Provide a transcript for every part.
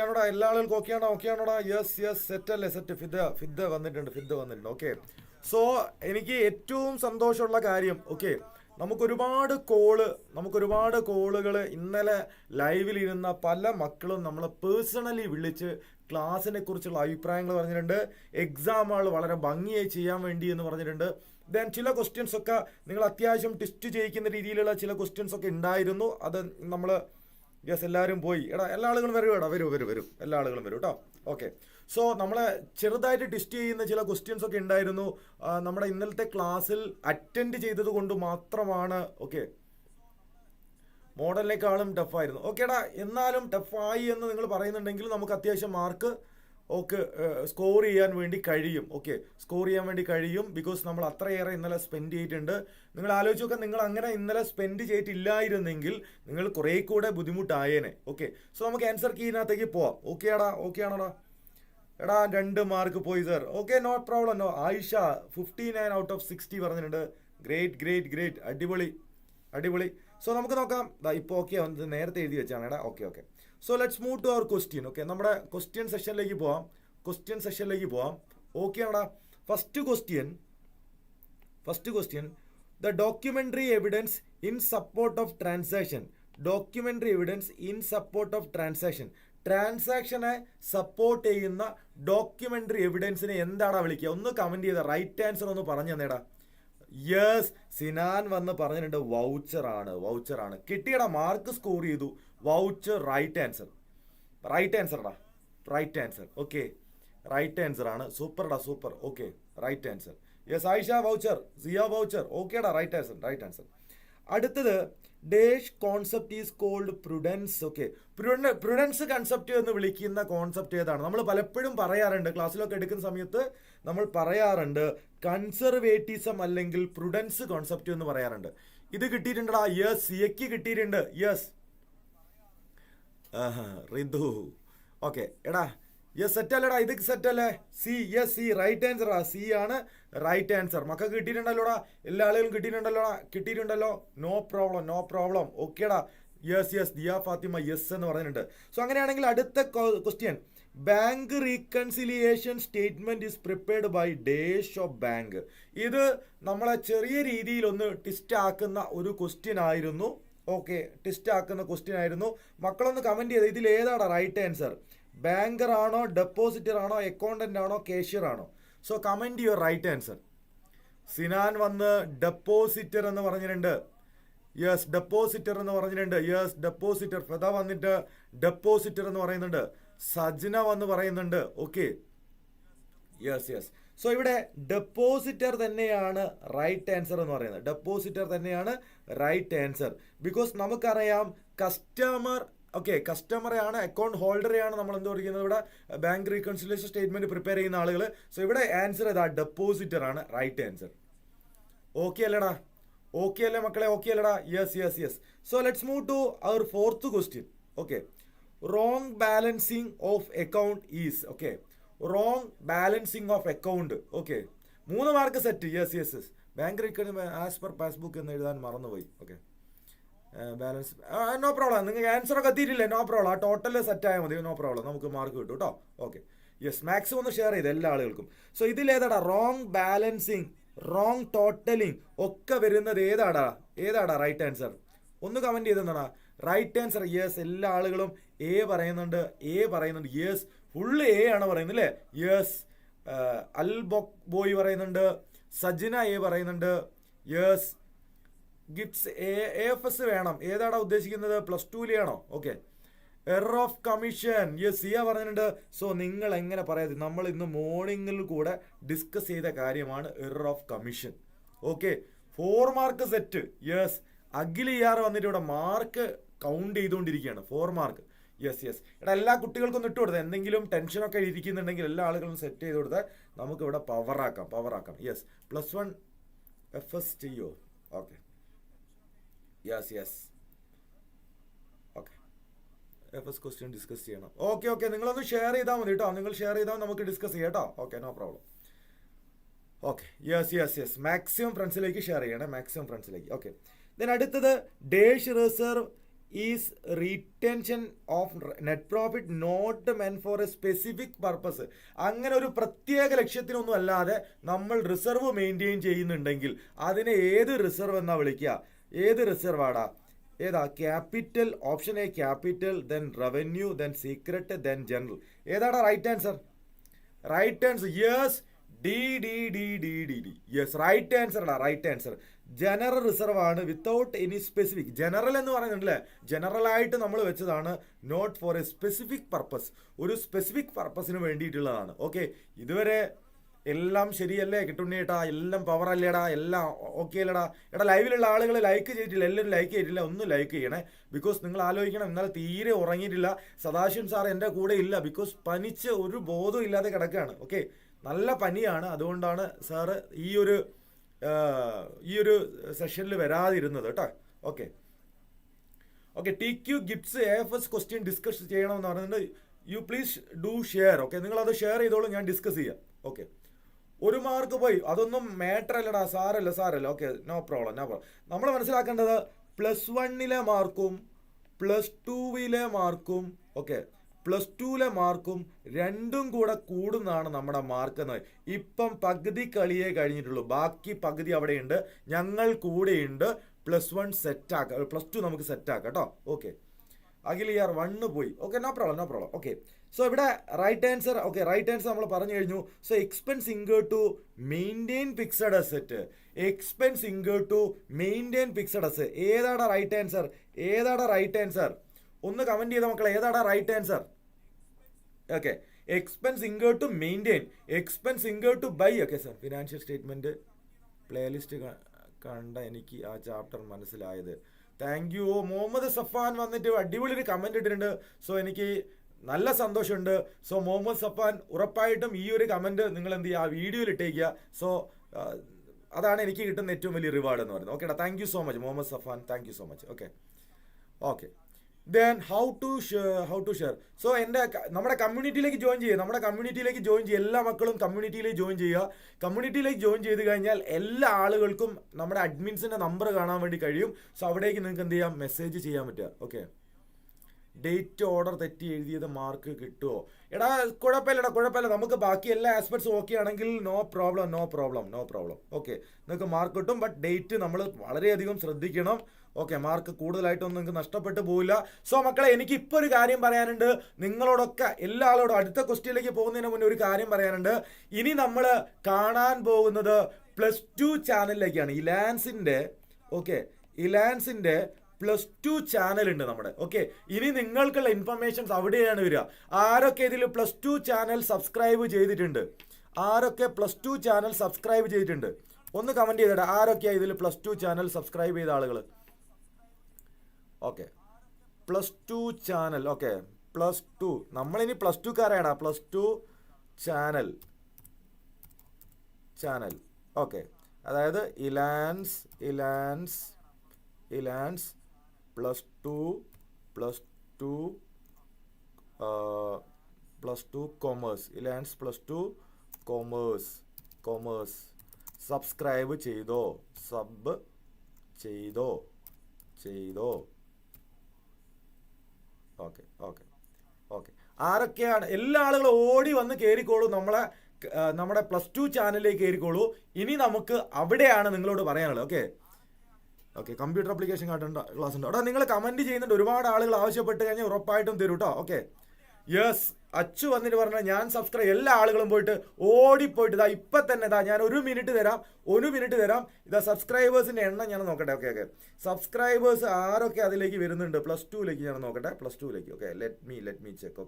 ആണോടാ? എല്ലാ ആളുകൾക്കും ഓക്കെ ആണോടാ? Yes set set. ഫിദ വന്നിട്ടുണ്ട്. ഓക്കെ. സോ എനിക്ക് ഏറ്റവും സന്തോഷമുള്ള കാര്യം, ഓക്കെ, നമുക്കൊരുപാട് കോളുകൾ ഇന്നലെ ലൈവിലിരുന്ന പല മക്കളും നമ്മളെ പേഴ്സണലി വിളിച്ച് ക്ലാസ്സിനെ കുറിച്ചുള്ള അഭിപ്രായങ്ങൾ പറഞ്ഞിട്ടുണ്ട്. എക്സാമുകൾ വളരെ ഭംഗിയായി ചെയ്യാൻ വേണ്ടി എന്ന് പറഞ്ഞിട്ടുണ്ട്. ദെൻ ചില ക്വസ്റ്റ്യൻസ് ഒക്കെ നിങ്ങൾ അത്യാവശ്യം ടെസ്റ്റ് ചെയ്യിക്കുന്ന രീതിയിലുള്ള ചില ക്വസ്റ്റ്യൻസ് ഒക്കെ ഉണ്ടായിരുന്നു. അത് നമ്മൾ എല്ലാവരും പോയി. എല്ലാ ആളുകളും വരും. എല്ലാ ആളുകളും വരും കേട്ടോ. ഓക്കെ. സോ നമ്മളെ ചെറുതായിട്ട് ടെസ്റ്റ് ചെയ്യുന്ന ചില ക്വസ്റ്റ്യൻസ് ഒക്കെ ഉണ്ടായിരുന്നു. നമ്മുടെ ഇന്നലത്തെ ക്ലാസ്സിൽ അറ്റൻഡ് ചെയ്തത് കൊണ്ട് മാത്രമാണ്. ഓക്കെ, മോഡലിനേക്കാളും ടഫായിരുന്നു. ഓക്കേടാ, എന്നാലും ടഫായി എന്ന് നിങ്ങൾ പറയുന്നുണ്ടെങ്കിൽ നമുക്ക് അത്യാവശ്യം മാർക്ക് സ്കോർ ചെയ്യാൻ വേണ്ടി കഴിയും. ബിക്കോസ് നമ്മൾ അത്രയേറെ ഇന്നലെ സ്പെൻഡ് ചെയ്തിട്ടുണ്ട്. നിങ്ങൾ ആലോചിച്ച് നോക്കാം, നിങ്ങൾ അങ്ങനെ ഇന്നലെ സ്പെൻഡ് ചെയ്തിട്ടില്ലായിരുന്നെങ്കിൽ നിങ്ങൾ കുറേ കൂടെ ബുദ്ധിമുട്ടായേനെ. ഓക്കെ. സോ നമുക്ക് ആൻസർ കീനകത്തേക്ക് പോവാം. ഓക്കെ ആണോടാ? 2 മാർക്ക് പോയി sir. Okay, no problem. Ayisha 59 out of 60 പറഞ്ഞിട്ടുണ്ട്. ഗ്രേറ്റ്. അടിപൊളി. സോ നമുക്ക് നോക്കാം. ഇപ്പോൾ ഓക്കെ, നേരത്തെ എഴുതി വെച്ചാണ്. Okay. So let's move to our question. Okay, നമ്മുടെ ക്വസ്റ്റ്യൻ സെഷനിലേക്ക് പോവാം. ഓക്കെ ആണോടാ? First question, the documentary evidence in support of transaction. ട്രാൻസാക്ഷനെ സപ്പോർട്ട് ചെയ്യുന്ന ഡോക്യുമെന്ററി എവിഡൻസിനെ എന്താണ് വിളിക്കുക? ഒന്ന് കമന്റ് ചെയ്ത റൈറ്റ് ആൻസർ ഒന്ന് പറഞ്ഞു തന്നേടാ. യെസ്, സിനാൻ വന്ന് പറഞ്ഞിട്ടുണ്ട് വൗച്ചറാണ്. കിട്ടിയടാ, മാർക്ക് സ്കോർ ചെയ്തു. Voucher right answer. Okay, right answer ആണ്. Super. Okay, right answer. Yes, Ayisha voucher, Siya voucher. ഓക്കേടാ, റൈറ്റ് ആൻസർ. അടുത്തത്, dash concept is called prudence. Okay, prudence concept എന്ന് വിളിക്കുന്ന കോൺസെപ്റ്റ് ഏതാണ്? നമ്മൾ പലപ്പോഴും പറയാറുണ്ട്, ക്ലാസ്സിലൊക്കെ എടുക്കുന്ന സമയത്ത് നമ്മൾ പറയാറുണ്ട് കൺസർവേറ്റിസം അല്ലെങ്കിൽ പ്രുഡൻസ് കോൺസെപ്റ്റ് എന്ന് പറയാറുണ്ട്. ഇത് കിട്ടിയിട്ടുണ്ടടാ. യെസ്, സിയക്ക് കിട്ടിയിട്ടുണ്ട്. യെസ്, റിതു. ഓക്കെ, യെസ്, സെറ്റല്ലേടാ? ഇത് സെറ്റല്ലേ? C right answer. സി ആണ് റൈറ്റ് ആൻസർ. മക്കൾക്ക് കിട്ടിയിട്ടുണ്ടല്ലോടാ? എല്ലാ ആളുകളും കിട്ടിയിട്ടുണ്ടല്ലോ. No problem. ഓക്കേടാ. യെസ്, ദിയ ഫാത്തിമ യെസ് എന്ന് പറഞ്ഞിട്ടുണ്ട്. സോ അങ്ങനെയാണെങ്കിൽ അടുത്ത question, bank reconciliation statement is prepared by dash of bank. ഇത് നമ്മളെ ചെറിയ രീതിയിൽ ഒന്ന് ടെസ്റ്റ് ആക്കുന്ന ഒരു ക്വസ്റ്റ്യൻ ആയിരുന്നു. ഓക്കെ, മക്കളൊന്ന് കമന്റ് ചെയ്ത് ഇതിൽ ഏതാണ് റൈറ്റ് ആൻസർ? ബാങ്കർ ആണോ, ഡെപ്പോസിറ്റർ ആണോ, അക്കൗണ്ടന്റ് ആണോ, കാഷ്യർ ആണോ? So comment your right answer. Sinan വന്ന് ഡെപ്പോസിറ്റർ എന്ന് പറഞ്ഞിട്ടുണ്ട്. Yes, depositor. ഫെദ വന്നിട്ട് ഡെപ്പോസിറ്റർ എന്ന് പറയുന്നുണ്ട്. സജ്ന വന്ന് പറയുന്നുണ്ട്. Okay, yes. സോ ഇവിടെ ഡെപ്പോസിറ്റർ തന്നെയാണ് റൈറ്റ് ആൻസർ എന്ന് പറയുന്നത്. ബിക്കോസ് നമുക്കറിയാം കസ്റ്റമറെയാണ്, അക്കൗണ്ട് ഹോൾഡറെയാണ് നമ്മൾ എന്ത് പറയുന്നത് ഇവിടെ ബാങ്ക് റീകൺസിലിയേഷൻ സ്റ്റേറ്റ്മെന്റ് പ്രിപ്പയർ ചെയ്യുന്ന ആളുകൾ. സോ ഇവിടെ ആൻസർ ഏതാ? ഡെപ്പോസിറ്റർ ആണ് റൈറ്റ് ആൻസർ. ഓക്കെ അല്ലേടാ? ഓക്കെ അല്ലേ മക്കളെ? ഓക്കെ അല്ലേടാ? Yes. So let's move to our fourth question. Okay, wrong balancing of account is. Okay, wrong balancing of account. Okay, 3 mark set. Yes. Bank recon as per passbook എന്ന് എഴുതാൻ മറന്നുപോയി. Okay, balance no problem. നിങ്ങൾക്ക് answer ഒക്കെ എത്തിയിട്ടില്ലേ? No problem. ആ total set ആയാൽ മതി. No problem, നമുക്ക് മാർക്ക് കിട്ടും കേട്ടോ. ഓക്കെ, യെസ്, മാക്സിമം ഒന്ന് ഷെയർ ചെയ്ത് എല്ലാ ആളുകൾക്കും. സോ ഇതിലേതാടാ റോങ് ബാലൻസിങ്, റോങ് ടോട്ടലിംഗ് ഒക്കെ വരുന്നത് ഏതാടാ റൈറ്റ് ആൻസർ? ഒന്ന് കമന്റ് ചെയ്തെന്നാടാ റൈറ്റ് ആൻസർ. യെസ്, എല്ലാ ആളുകളും എ പറയുന്നുണ്ട്. യെസ്, ഫുള്ള് എ ആണ് പറയുന്നത് അല്ലേ? യെസ്, അൽ ബോയ് പറയുന്നുണ്ട്. സജിന എ പറയുന്നുണ്ട്. യെസ്, ഗിഫ്റ്റ്സ് AFS വേണം. ഏതാടാ ഉദ്ദേശിക്കുന്നത്? +2ലെയാണോ? Okay, error of commission. Yes, Siya പറഞ്ഞിട്ടുണ്ട്. സോ നിങ്ങൾ എങ്ങനെ പറയാതെ, നമ്മൾ ഇന്ന് മോർണിംഗിൽ കൂടെ ഡിസ്കസ് ചെയ്ത കാര്യമാണ് error of commission. Okay, 4 mark set. Yes, അഖിലിയാർ വന്നിട്ട് ഇവിടെ മാർക്ക് കൗണ്ട് ചെയ്തുകൊണ്ടിരിക്കുകയാണ്. 4 മാർക്ക്. യെസ്. എല്ലാ കുട്ടികൾക്കും ഒന്ന് ഇട്ട് കൊടുത്തത്. എന്തെങ്കിലും ടെൻഷനൊക്കെ ഇരിക്കുന്നുണ്ടെങ്കിൽ എല്ലാ ആളുകളും സെറ്റ് ചെയ്ത് കൊടുത്താൽ നമുക്ക് ഇവിടെ പവറാക്കാം. യെസ്, +1 FS ചെയ്യോ? Okay, yes. Okay, FS question discuss ചെയ്യണം. ഓക്കെ, നിങ്ങളൊന്ന് ഷെയർ ചെയ്താൽ മതി കേട്ടോ. നിങ്ങൾ ഷെയർ ചെയ്താൽ നമുക്ക് ഡിസ്കസ് ചെയ്യാം കേട്ടോ. Okay, no problem. Okay, yes. Maximum ഫ്രണ്ട്സിലേക്ക് ഷെയർ ചെയ്യണേ. ഓക്കെ, ദെൻ അടുത്തത്, dash reserve is retention of net profit not meant for a specific purpose. അങ്ങനെ ഒരു പ്രത്യേക ലക്ഷ്യത്തിനൊന്നും അല്ലാതെ നമ്മൾ റിസർവ് മെയിൻറ്റെയിൻ ചെയ്യുന്നുണ്ടെങ്കിൽ അതിനെ ഏത് റിസർവ് എന്നാ വിളിക്കുക? ഏത് റിസർവാടാ? ഏതാ? Capital. Option A capital, then revenue, then secret, then general. ഏതാടാ right answer? Right answer yes, D D D D D D. Yes, right answer ആണ്. റൈറ്റ് ആൻസർ ജനറൽ റിസർവ് ആണ്, വിത്തൗട്ട് എനി സ്പെസിഫിക്. ജനറൽ എന്ന് പറയുന്നുണ്ടല്ലേ, general ആയിട്ട് നമ്മൾ വെച്ചതാണ്, not for a specific purpose. ഒരു specific പർപ്പസിന് വേണ്ടിയിട്ടുള്ളതാണ്. ഓക്കെ, ഇതുവരെ എല്ലാം ശരിയല്ലേ കിട്ടുണ്ണേട്ടാ? എല്ലാം പവർ അല്ലേടാ? എല്ലാം ഓക്കെ അല്ലേടാ? എടാ ലൈവിലുള്ള ആളുകൾ ലൈക്ക് ചെയ്തിട്ടില്ല, എല്ലാവരും ലൈക്ക് ചെയ്തിട്ടില്ല, ഒന്ന് ലൈക്ക് ചെയ്യണേ. ബിക്കോസ് നിങ്ങൾ ആലോചിക്കണം, ഇന്നലെ തീരെ ഉറങ്ങിയിട്ടില്ല. സദാശിവൻ സാർ എൻ്റെ കൂടെ ഇല്ല, ബിക്കോസ് പനിച്ച് ഒരു ബോധവും ഇല്ലാതെ കിടക്കുകയാണ്. ഓക്കെ, നല്ല പനിയാണ്, അതുകൊണ്ടാണ് സാറ് ഈ ഒരു സെഷനിൽ വരാതിരുന്നത് കേട്ടോ. Okay okay, T Q gifts AFS question discuss ചെയ്യണമെന്ന് പറയുന്നത്. You please do share. Okay, നിങ്ങളത് ഷെയർ ചെയ്തോളൂ, ഞാൻ ഡിസ്കസ് ചെയ്യാം. ഓക്കെ, 1 മാർക്ക് പോയി, അതൊന്നും മാറ്റർ അല്ലടാ, സാരല്ല. Okay, no problem. നമ്മൾ മനസ്സിലാക്കേണ്ടത് +1 മാർക്കും +2 മാർക്കും, ഓക്കെ, +2 മാർക്കും രണ്ടും കൂടെ കൂടുന്നതാണ് നമ്മുടെ മാർക്ക് എന്ന്. ഇപ്പം പകുതി കളിയേ കഴിഞ്ഞിട്ടുള്ളൂ, ബാക്കി പകുതി അവിടെയുണ്ട്, ഞങ്ങൾ കൂടെയുണ്ട്. +1 സെറ്റാക്കാം, +2 നമുക്ക് സെറ്റാക്കാം കേട്ടോ. ഓക്കെ, അഖിൽ ഇയർ 1 പോയി. Okay, no problem. Okay, so ഇവിടെ right answer. Okay, right answer നമ്മൾ പറഞ്ഞു കഴിഞ്ഞു. So expense incur to maintain fixed asset. Expense incur to maintain fixed asset. ഏതാടാ റൈറ്റ് ആൻസർ? ഒന്ന് കമന്റ് ചെയ്ത മക്കളെ, ഏതാടാ right answer? Okay, expense incur to maintain, expense incur to buy. Okay sir, financial statement playlist കണ്ട എനിക്ക് ആ chapter മനസ്സിലായത്. Thank you. Muhammad Safan വന്നിട്ട് അടിപൊളി ഒരു കമന്റ് ഇട്ടിട്ടുണ്ട്. സോ എനിക്ക് നല്ല സന്തോഷമുണ്ട്. സോ മുഹമ്മദ് സഫാൻ ഉറപ്പായിട്ടും ഈ ഒരു കമന്റ് നിങ്ങൾ എന്ത് ചെയ്യുക, ആ വീഡിയോയിൽ ഇട്ടേക്കുക. സോ അതാണ് എനിക്ക് കിട്ടുന്ന ഏറ്റവും വലിയ റിവാർഡ് എന്ന് പറയുന്നത്. ഓക്കേടാ, thank you so much Muhammad Safan, thank you so much. Okay then how to share. So നമ്മുടെ കമ്മ്യൂണിറ്റിയിലേക്ക് ജോയിൻ ചെയ്യുക. എല്ലാ മക്കളും കമ്മ്യൂണിറ്റിയിലേക്ക് ജോയിൻ ചെയ്ത് കഴിഞ്ഞാൽ എല്ലാ ആളുകൾക്കും നമ്മുടെ അഡ്മിൻസിന്റെ നമ്പർ കാണാൻ വേണ്ടി കഴിയും. സോ അവിടേക്ക് നിങ്ങൾക്ക് എന്ത് ചെയ്യാം, മെസ്സേജ് ചെയ്യാൻ പറ്റുക. ഓക്കെ, ഡേറ്റ് ഓർഡർ തെറ്റി എഴുതിയത് മാർക്ക് കിട്ടുമോ? എടാ കുഴപ്പമില്ല, നമുക്ക് ബാക്കി എല്ലാ ആസ്പെക്ട്സും ഓക്കെ ആണെങ്കിൽ നോ പ്രോബ്ലം. ഓക്കെ, നിങ്ങൾക്ക് മാർക്ക് കിട്ടും, ബട്ട് ഡേറ്റ് നമ്മൾ വളരെയധികം ശ്രദ്ധിക്കണം. ഓക്കെ, മാർക്ക് കൂടുതലായിട്ടൊന്നും നിങ്ങൾക്ക് നഷ്ടപ്പെട്ടു പോവില്ല. സോ മക്കളെ, എനിക്ക് ഇപ്പോൾ ഒരു കാര്യം പറയാനുണ്ട് നിങ്ങളോടൊക്കെ, എല്ലാ ആളോടും. അടുത്ത ക്വസ്റ്റ്യനിലേക്ക് പോകുന്നതിന് മുന്നേ ഒരു കാര്യം പറയാനുണ്ട്. ഇനി നമ്മൾ കാണാൻ പോകുന്നത് +2 ചാനലിലേക്കാണ്. ഇലാൻസിന്റെ +2 ചാനൽ ഉണ്ട് നമ്മുടെ. ഓക്കെ, ഇനി നിങ്ങൾക്കുള്ള ഇൻഫർമേഷൻസ് അവിടെയാണ് വരിക. ആരൊക്കെ ഇതിൽ +2 ചാനൽ സബ്സ്ക്രൈബ് ചെയ്തിട്ടുണ്ട്? ഒന്ന് കമന്റ് ചെയ്തിട്ട് ആരൊക്കെയാണ് ഇതിൽ +2 ചാനൽ സബ്സ്ക്രൈബ് ചെയ്ത ആളുകൾ? Okay, +2 channel. ഓക്കെ, +2 നമ്മളിനി +2കാരാണ്. +2 ചാനൽ. ഓക്കെ, അതായത് ഇലാൻസ് +2 കൊമേഴ്സ്. ഇലാൻസ് +2 കൊമേഴ്സ് സബ്സ്ക്രൈബ് ചെയ്തോ? ഓക്കെ, ആരൊക്കെയാണ്? എല്ലാ ആളുകളും ഓടി വന്ന് കയറിക്കോളൂ, നമ്മുടെ +2 ചാനലിലേക്ക് കയറിക്കോളൂ. ഇനി നമുക്ക് അവിടെയാണ് നിങ്ങളോട് പറയാനുള്ളത്. ഓക്കെ, കമ്പ്യൂട്ടർ ആപ്ലിക്കേഷൻ ക്ലാസ് ഉണ്ട്. അവിടെ നിങ്ങൾ കമന്റ് ചെയ്യുന്നുണ്ട്, ഒരുപാട് ആളുകൾ ആവശ്യപ്പെട്ട് കഴിഞ്ഞാൽ ഉറപ്പായിട്ടും തരും കേട്ടോ. ഓക്കെ, യെസ്, അച്ചു വന്നിട്ട് പറഞ്ഞാൽ ഞാൻ സബ്സ്ക്രൈബ്. എല്ലാ ആളുകളും ഓടിപ്പോയിട്ട് ഇപ്പം തന്നെ ഞാൻ 1 മിനിറ്റ് തരാം. ഇതാ സബ്സ്ക്രൈബേഴ്സിന്റെ എണ്ണം ഞാൻ നോക്കട്ടെ. ഓക്കെ, സബ്സ്ക്രൈബേഴ്സ് ആരൊക്കെ അതിലേക്ക് വരുന്നുണ്ട് +2ലേക്ക് ഞാൻ നോക്കട്ടെ. +2ലേക്ക്. Okay, let me check.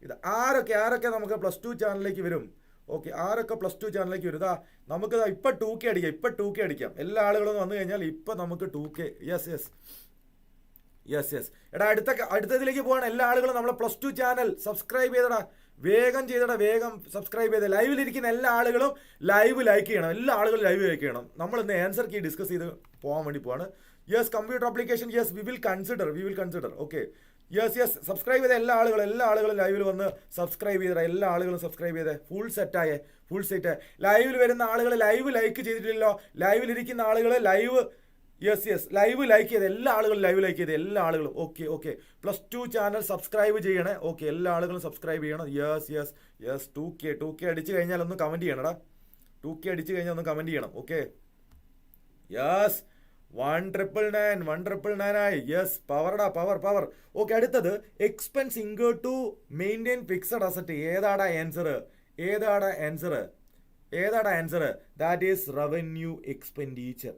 ഇത് ആരൊക്കെ നമുക്ക് +2 ചാനലിലേക്ക് വരും? ഓക്കെ, ആരൊക്കെ +2 ചാനലിലേക്ക് വരും? നമുക്ക് ഇപ്പം 2K അടിക്കാം. എല്ലാ ആളുകളും വന്നു കഴിഞ്ഞാൽ ഇപ്പം നമുക്ക് 2K. യെസ്. എടാ അടുത്തതിലേക്ക് പോവാണ്. എല്ലാ ആളുകളും നമ്മളെ +2 ചാനൽ സബ്സ്ക്രൈബ് ചെയ്തടാ, വേഗം സബ്സ്ക്രൈബ് ചെയ്ത്. ലൈവിലിരിക്കുന്ന എല്ലാ ആളുകളും ലൈവ് ലൈക്ക് ചെയ്യണം. നമ്മൾ ഇന്ന് ആൻസർ കീ ഡിസ്കസ് ചെയ്ത് പോകാൻ വേണ്ടി പോവാണ്. Yes, computer application. Yes, we will consider. Okay, yes, subscribe ചെയ്ത എല്ലാ ആളുകളും ലൈവിൽ വന്ന് സബ്സ്ക്രൈബ് ചെയ്ത എല്ലാ ആളുകളും സബ്സ്ക്രൈബ് ചെയ്തേ. Full set. ലൈവിൽ വരുന്ന ആളുകൾ ലൈവ് ലൈക്ക് ചെയ്തിട്ടില്ലല്ലോ. ലൈവിലിരിക്കുന്ന ആളുകൾ ലൈവ് യെസ് ലൈവ് ലൈക്ക് ചെയ്ത് എല്ലാ ആളുകളും ലൈവ് ലൈക്ക് ചെയ്ത് എല്ലാ ആളുകളും ഓക്കെ +2 ചാനൽ സബ്സ്ക്രൈബ് ചെയ്യണേ. ഓക്കെ, എല്ലാ ആളുകളും സബ്സ്ക്രൈബ് ചെയ്യണം. യെസ് 2K അടിച്ചു കഴിഞ്ഞാൽ ഒന്ന് കമൻറ്റ് ചെയ്യണടാ. 2K അടിച്ചു കഴിഞ്ഞാൽ ഒന്ന് കമൻറ്റ് ചെയ്യണം. ഓക്കെ, യെസ് 1,999 ആയി. Yes power. ഓക്കെ, അടുത്തത് expense incurred to maintain fixed asset. ഏതാടാ answer? That is revenue expenditure.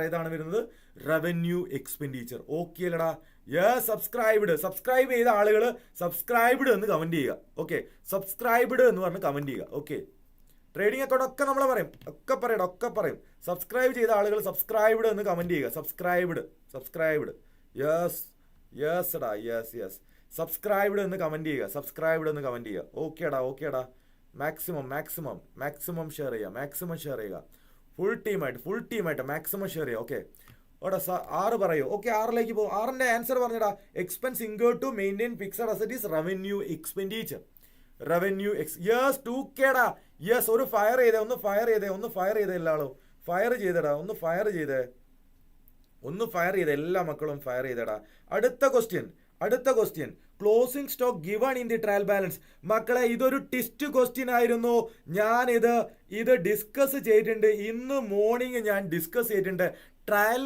ഏതാണ് വരുന്നത്? Revenue expenditure. ഓക്കെ അല്ലടാ? യെസ് സബ്സ്ക്രൈബ് ചെയ്ത ആളുകൾ സബ്സ്ക്രൈബ്ഡ് എന്ന് കമന്റ് ചെയ്യുക. ഓക്കെ, സബ്സ്ക്രൈബ്ഡ് എന്ന് പറഞ്ഞ് കമന്റ് ചെയ്യുക. ഓക്കെ, ട്രേഡിംഗ് അക്കൗണ്ട് ഒക്കെ നമ്മൾ പറയും, ഒക്കെ പറയും. സബ്സ്ക്രൈബ് ചെയ്ത ആളുകൾ സബ്സ്ക്രൈബ്ഡ് എന്ന് കമന്റ് ചെയ്യുക. സബ്സ്ക്രൈബ്ഡ് യെസ് സബ്സ്ക്രൈബ്ഡ് എന്ന് കമന്റ് ചെയ്യുക. ഓക്കേടാ മാക്സിമം ഷെയർ ചെയ്യുക. ഫുൾ ടീമായിട്ട് മാക്സിമം ഷെയർ ചെയ്യുക. ഓക്കെ, ഓടാ 6 പറയൂ. ഓക്കെ, 6ലേക്ക് പോകും. 6ന്റെ ആൻസർ പറഞ്ഞടാ. Expense incurred to maintain fixed asset is revenue expenditure. Yes 2Kടാ. യെസ് ഒന്ന് ഫയർ ചെയ്തേ എല്ലാളും ഫയർ ചെയ്തടാ. ഒന്ന് ഫയർ ചെയ്തേ എല്ലാ മക്കളും ഫയർ ചെയ്തടാ. അടുത്ത question closing stock given in the trial balance. മക്കളെ, ഇതൊരു ടെസ്റ്റ് ക്വസ്റ്റ്യൻ ആയിരുന്നു. ഞാൻ ഇത് ഡിസ്കസ് ചെയ്തിട്ടുണ്ട്. ഇന്ന് മോർണിംഗ് ഞാൻ ഡിസ്കസ് ചെയ്തിട്ടുണ്ട്. ട്രയൽ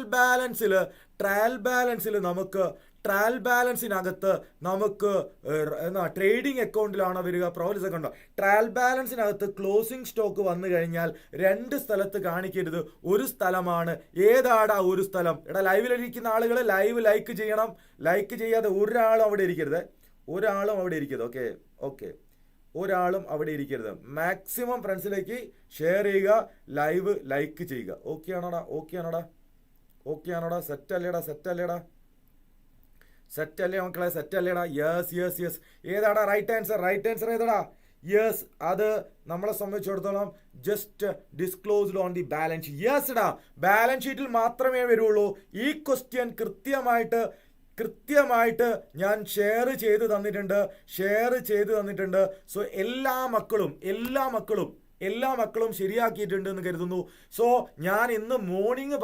ബാലൻസിൽ നമുക്ക് ട്രയൽ ബാലൻസിനകത്ത് നമുക്ക് ട്രേഡിംഗ് അക്കൗണ്ടിലാണോ വരിക, പ്രോഫിറ്റ് അക്കൗണ്ടോ? ട്രയൽ ബാലൻസിനകത്ത് ക്ലോസിംഗ് സ്റ്റോക്ക് വന്നു കഴിഞ്ഞാൽ 2 സ്ഥലത്ത് കാണിക്കരുത്, ഒരു സ്ഥലമാണ്. ഏതാടാ ഒരു സ്ഥലം? എടാ, ലൈവിലിരിക്കുന്ന ആളുകൾ ലൈവ് ലൈക്ക് ചെയ്യണം. ലൈക്ക് ചെയ്യാതെ ഒരാളും അവിടെ ഇരിക്കരുത്. ഒരാളും അവിടെ ഇരിക്കരുത്. മാക്സിമം ഫ്രണ്ട്സിലേക്ക് ഷെയർ ചെയ്യുക, ലൈവ് ലൈക്ക് ചെയ്യുക. ഓക്കെ ആണോടാ? സെറ്റ് അല്ലേടാ മക്കളെ? സെറ്റ് അല്ലേടാ? യെസ് ഏതാടാ റൈറ്റ് ആൻസർ ഏതാടാ? യെസ്, അത് നമ്മളെ സംബന്ധിച്ചിടത്തോളം just disclosed on the balance sheet. Yes ഡാ, ബാലൻസ് ഷീറ്റിൽ മാത്രമേ വരുള്ളൂ. ഈ ക്വസ്റ്റ്യൻ കൃത്യമായിട്ട് ഞാൻ ഷെയർ ചെയ്ത് തന്നിട്ടുണ്ട്. സോ എല്ലാ മക്കളും ശരിയാക്കിയിട്ടുണ്ട് എന്ന് കരുതുന്നു. സോ ഞാൻ ഇന്ന് മോർണിംഗ്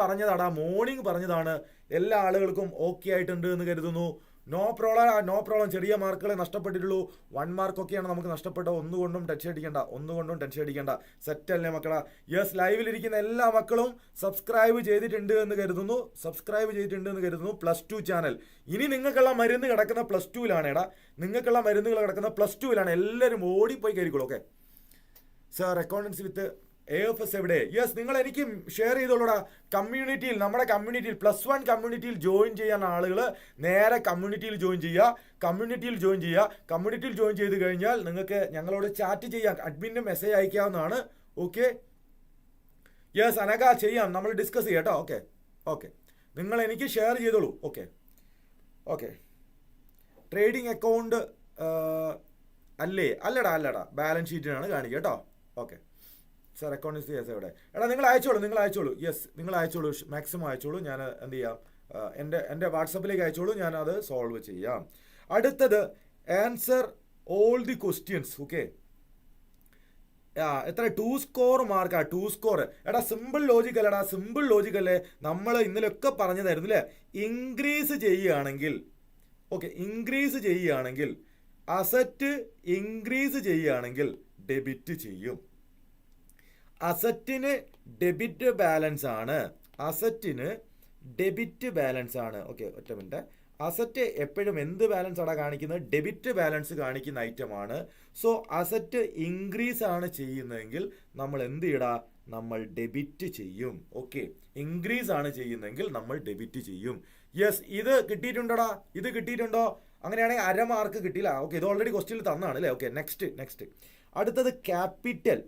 പറഞ്ഞതാണ്. എല്ലാ ആളുകൾക്കും ഓക്കെ ആയിട്ടുണ്ട് എന്ന് കരുതുന്നു. No problem. ചെറിയ മാർക്കുകളെ നഷ്ടപ്പെട്ടിട്ടുള്ളൂ. 1 മാർക്കൊക്കെയാണ് നമുക്ക് നഷ്ടപ്പെട്ടത്. ഒന്നുകൊണ്ടും ടെൻഷൻ അടിക്കേണ്ട. സെറ്റ് അല്ലേ മക്കളാ? യെസ്, ലൈവിലിരിക്കുന്ന എല്ലാ മക്കളും സബ്സ്ക്രൈബ് ചെയ്തിട്ടുണ്ട് എന്ന് കരുതുന്നു. +2 ചാനൽ. ഇനി നിങ്ങൾക്കുള്ള മരുന്ന് കിടക്കുന്ന +2ലാണ്. നിങ്ങൾക്കുള്ള മരുന്നുകൾ കിടക്കുന്ന +2ലാണ്. എല്ലാവരും ഓടിപ്പോയി കയറിക്കോളൂ. ഓക്കെ സർ, അക്കൗണ്ടൻസി വിത്ത് AFS എവിടെ? യെസ്, നിങ്ങൾ എനിക്ക് ഷെയർ ചെയ്തോളൂടാ. നമ്മുടെ കമ്മ്യൂണിറ്റിയിൽ +1 കമ്മ്യൂണിറ്റിയിൽ ജോയിൻ ചെയ്യാൻ ആളുകൾ നേരെ കമ്മ്യൂണിറ്റിയിൽ ജോയിൻ ചെയ്ത് കഴിഞ്ഞാൽ നിങ്ങൾക്ക് ഞങ്ങളോട് ചാറ്റ് ചെയ്യാം. അഡ്മിന് മെസ്സേജ് അയക്കാവുന്നതാണ്. ഓക്കെ, യെസ് അനഘ ചെയ്യാം, നമ്മൾ ഡിസ്കസ് ചെയ്യാം കേട്ടോ. ഓക്കെ നിങ്ങൾ എനിക്ക് ഷെയർ ചെയ്തോളൂ. ഓക്കെ ട്രേഡിംഗ് അക്കൗണ്ട് അല്ലടാ ബാലൻസ് ഷീറ്റിനാണ് കാണിക്കുക കേട്ടോ. ഓക്കെ സർ, അക്കൗണ്ട് എവിടെ? നിങ്ങൾ അയച്ചോളൂ. യെസ്, നിങ്ങൾ അയച്ചോളൂ, മാക്സിമം അയച്ചോളൂ. ഞാൻ എന്ത് ചെയ്യാം, എൻ്റെ വാട്സപ്പിലേക്ക് അയച്ചോളൂ, ഞാനത് സോൾവ് ചെയ്യാം. അടുത്തത് answer all the questions. Okay, എത്ര 2 സ്കോർ മാർക്കാ? 2 സ്കോർ. സിമ്പിൾ ലോജിക് അല്ലേ? നമ്മൾ ഇന്നലെയൊക്കെ പറഞ്ഞതായിരുന്നു അല്ലേ? ഇൻക്രീസ് ചെയ്യുകയാണെങ്കിൽ അസറ്റ് ഇൻക്രീസ് ചെയ്യുകയാണെങ്കിൽ ഡെബിറ്റ് ചെയ്യും. അസറ്റിന് ഡെബിറ്റ് ബാലൻസ് ആണ്. ഓക്കെ, ഒറ്റ മിനിറ്റ്. അസറ്റ് എപ്പോഴും എന്ത് ബാലൻസ് ആണ് കാണിക്കുന്നത്? ഡെബിറ്റ് ബാലൻസ് കാണിക്കുന്ന ഐറ്റമാണ്. സോ അസറ്റ് ഇൻക്രീസ് ആണ് ചെയ്യുന്നതെങ്കിൽ നമ്മൾ എന്ത് ചെയ്യടാ? നമ്മൾ ഡെബിറ്റ് ചെയ്യും. ഓക്കെ, ഇൻക്രീസ് ആണ് ചെയ്യുന്നതെങ്കിൽ നമ്മൾ ഡെബിറ്റ് ചെയ്യും. യെസ്, ഇത് കിട്ടിയിട്ടുണ്ടോ? അങ്ങനെയാണെങ്കിൽ 1/2 മാർക്ക് കിട്ടിയില്ല. ഓക്കെ, ഇത് ഓൾറെഡി ക്വസ്റ്റ്യനിൽ തന്നാണ് അല്ലേ? Okay, next. അടുത്തത് ക്യാപിറ്റൽ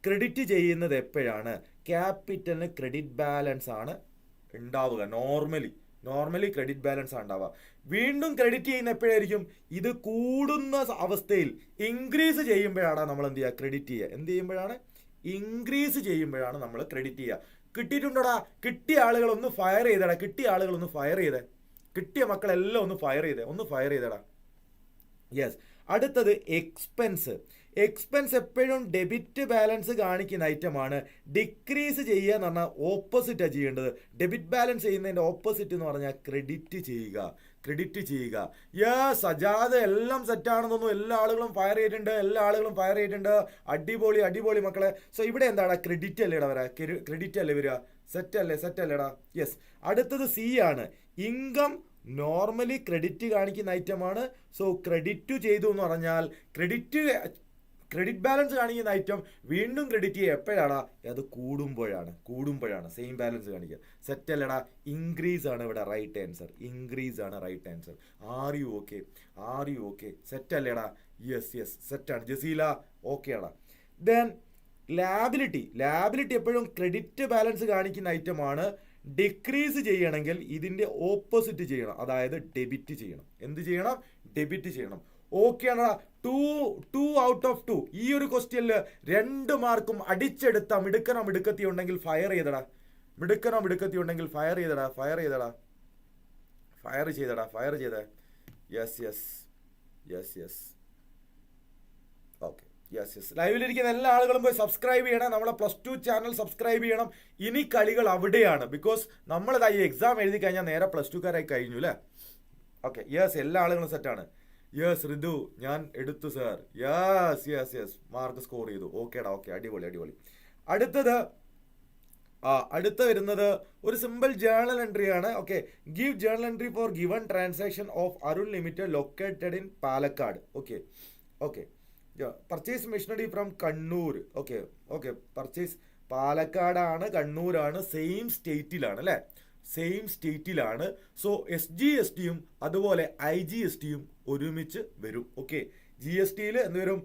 ക്രെഡിറ്റ് ചെയ്യുന്നത് എപ്പോഴാണ്? ക്യാപിറ്റലിന് ക്രെഡിറ്റ് ബാലൻസ് ആണ് ഉണ്ടാവുക. നോർമലി ക്രെഡിറ്റ് ബാലൻസ് ആണ് ഉണ്ടാവുക. വീണ്ടും ക്രെഡിറ്റ് ചെയ്യുന്ന എപ്പോഴായിരിക്കും? ഇത് കൂടുന്ന അവസ്ഥയിൽ ഇൻക്രീസ് ചെയ്യുമ്പോഴാണ് നമ്മൾ എന്ത് ചെയ്യുക? ക്രെഡിറ്റ് ചെയ്യുക. ഇൻക്രീസ് ചെയ്യുമ്പോഴാണ് നമ്മൾ ക്രെഡിറ്റ് ചെയ്യുക. കിട്ടിയിട്ടുണ്ടോടാ? കിട്ടിയ ആളുകൾ ഒന്ന് ഫയർ ചെയ്തടാ. കിട്ടിയ മക്കളെല്ലാം ഒന്ന് ഫയർ ചെയ്തടാ. യെസ്, അടുത്തത് എക്സ്പെൻസ്. എക്സ്പെൻസ് എപ്പോഴും ഡെബിറ്റ് ബാലൻസ് കാണിക്കുന്ന ഐറ്റമാണ്. ഡിക്രീസ് ചെയ്യുക എന്ന് പറഞ്ഞാൽ ഓപ്പോസിറ്റാണ് ചെയ്യേണ്ടത്. ഡെബിറ്റ് ബാലൻസ് ചെയ്യുന്നതിൻ്റെ ഓപ്പോസിറ്റ് എന്ന് പറഞ്ഞാൽ ക്രെഡിറ്റ് ചെയ്യുക. ക്രെഡിറ്റ് ചെയ്യുക. സജാദ് എല്ലാം സെറ്റാണെന്നൊന്നും എല്ലാ ആളുകളും ഫയർ ചെയ്തിട്ടുണ്ട്. അടിപൊളി അടിപൊളി മക്കളെ. സോ ഇവിടെ എന്താണ്? ക്രെഡിറ്റ് അല്ലേടാ വരാ? ക്രെഡിറ്റ് അല്ലേ വരിക? സെറ്റ് അല്ലേടാ? യെസ്. അടുത്തത് സി ആണ്. ഇൻകം നോർമലി ക്രെഡിറ്റ് കാണിക്കുന്ന ഐറ്റമാണ്. സോ ക്രെഡിറ്റ് ചെയ്തു എന്ന് പറഞ്ഞാൽ ക്രെഡിറ്റ് ബാലൻസ് കാണിക്കുന്ന ഐറ്റം വീണ്ടും ക്രെഡിറ്റ് ചെയ്യുക എപ്പോഴാണ്? അത് കൂടുമ്പോഴാണ് സെയിം ബാലൻസ് കാണിക്കുക. സെറ്റ് അല്ലടാ? ഇൻക്രീസ് ആണ് ഇവിടെ റൈറ്റ് ആൻസർ. ഇൻക്രീസ് ആണ് right answer. Are you okay? Set അല്ലേടാ? യെസ് സെറ്റാണ്. ജസീല ഓക്കെ ആടാ. ദെൻ ലാബിലിറ്റി എപ്പോഴും ക്രെഡിറ്റ് ബാലൻസ് കാണിക്കുന്ന ഐറ്റമാണ്. ഡിക്രീസ് ചെയ്യണമെങ്കിൽ ഇതിൻ്റെ ഓപ്പോസിറ്റ് ചെയ്യണം, അതായത് ഡെബിറ്റ് ചെയ്യണം. എന്ത് ചെയ്യണം? ഡെബിറ്റ് ചെയ്യണം. ഓക്കെ ആണോ? 2 out of 2. ഈ ഒരു ക്വസ്റ്റ്യനിൽ 2 മാർക്കും അടിച്ചെടുത്ത മിടുക്കത്തി ഉണ്ടെങ്കിൽ ഫയർ ചെയ്തടാ. ഫയർ ചെയ്തേ. യെസ്. ഓക്കെ. ലൈവിലിരിക്കുന്ന എല്ലാ ആളുകളും പോയി സബ്സ്ക്രൈബ് ചെയ്യണം. നമ്മളെ +2 ചാനൽ സബ്സ്ക്രൈബ് ചെയ്യണം. ഇനി കളികൾ അവിടെയാണ്. ബിക്കോസ് നമ്മളിതാ ഈ എക്സാം എഴുതി കഴിഞ്ഞാൽ നേരെ +2കാരായി കഴിഞ്ഞു അല്ലേ? ഓക്കെ. എല്ലാ ആളുകളും സെറ്റാണ്. ഋതു ഞാൻ എടുത്തു സാർ. യെസ് മാർക്ക് സ്കോർ ചെയ്തു. ഓക്കേടാ. ഓക്കെ. അടിപൊളി. അടുത്ത വരുന്നത് ഒരു സിമ്പിൾ ജേർണൽ എൻട്രി ആണ്. Okay. Give journal entry four given transaction of Arun limited located in Palakkad. Okay. Purchase machinery from Kannur. Okay. Purchase പാലക്കാടാണ്, കണ്ണൂരാണ്, സെയിം സ്റ്റേറ്റിലാണ് അല്ലേ? സോ SGSTയും അതുപോലെ IGSTയും ഒരുമിച്ച് വരും. ഓക്കെ. GSTയിൽ എന്ത് വരും?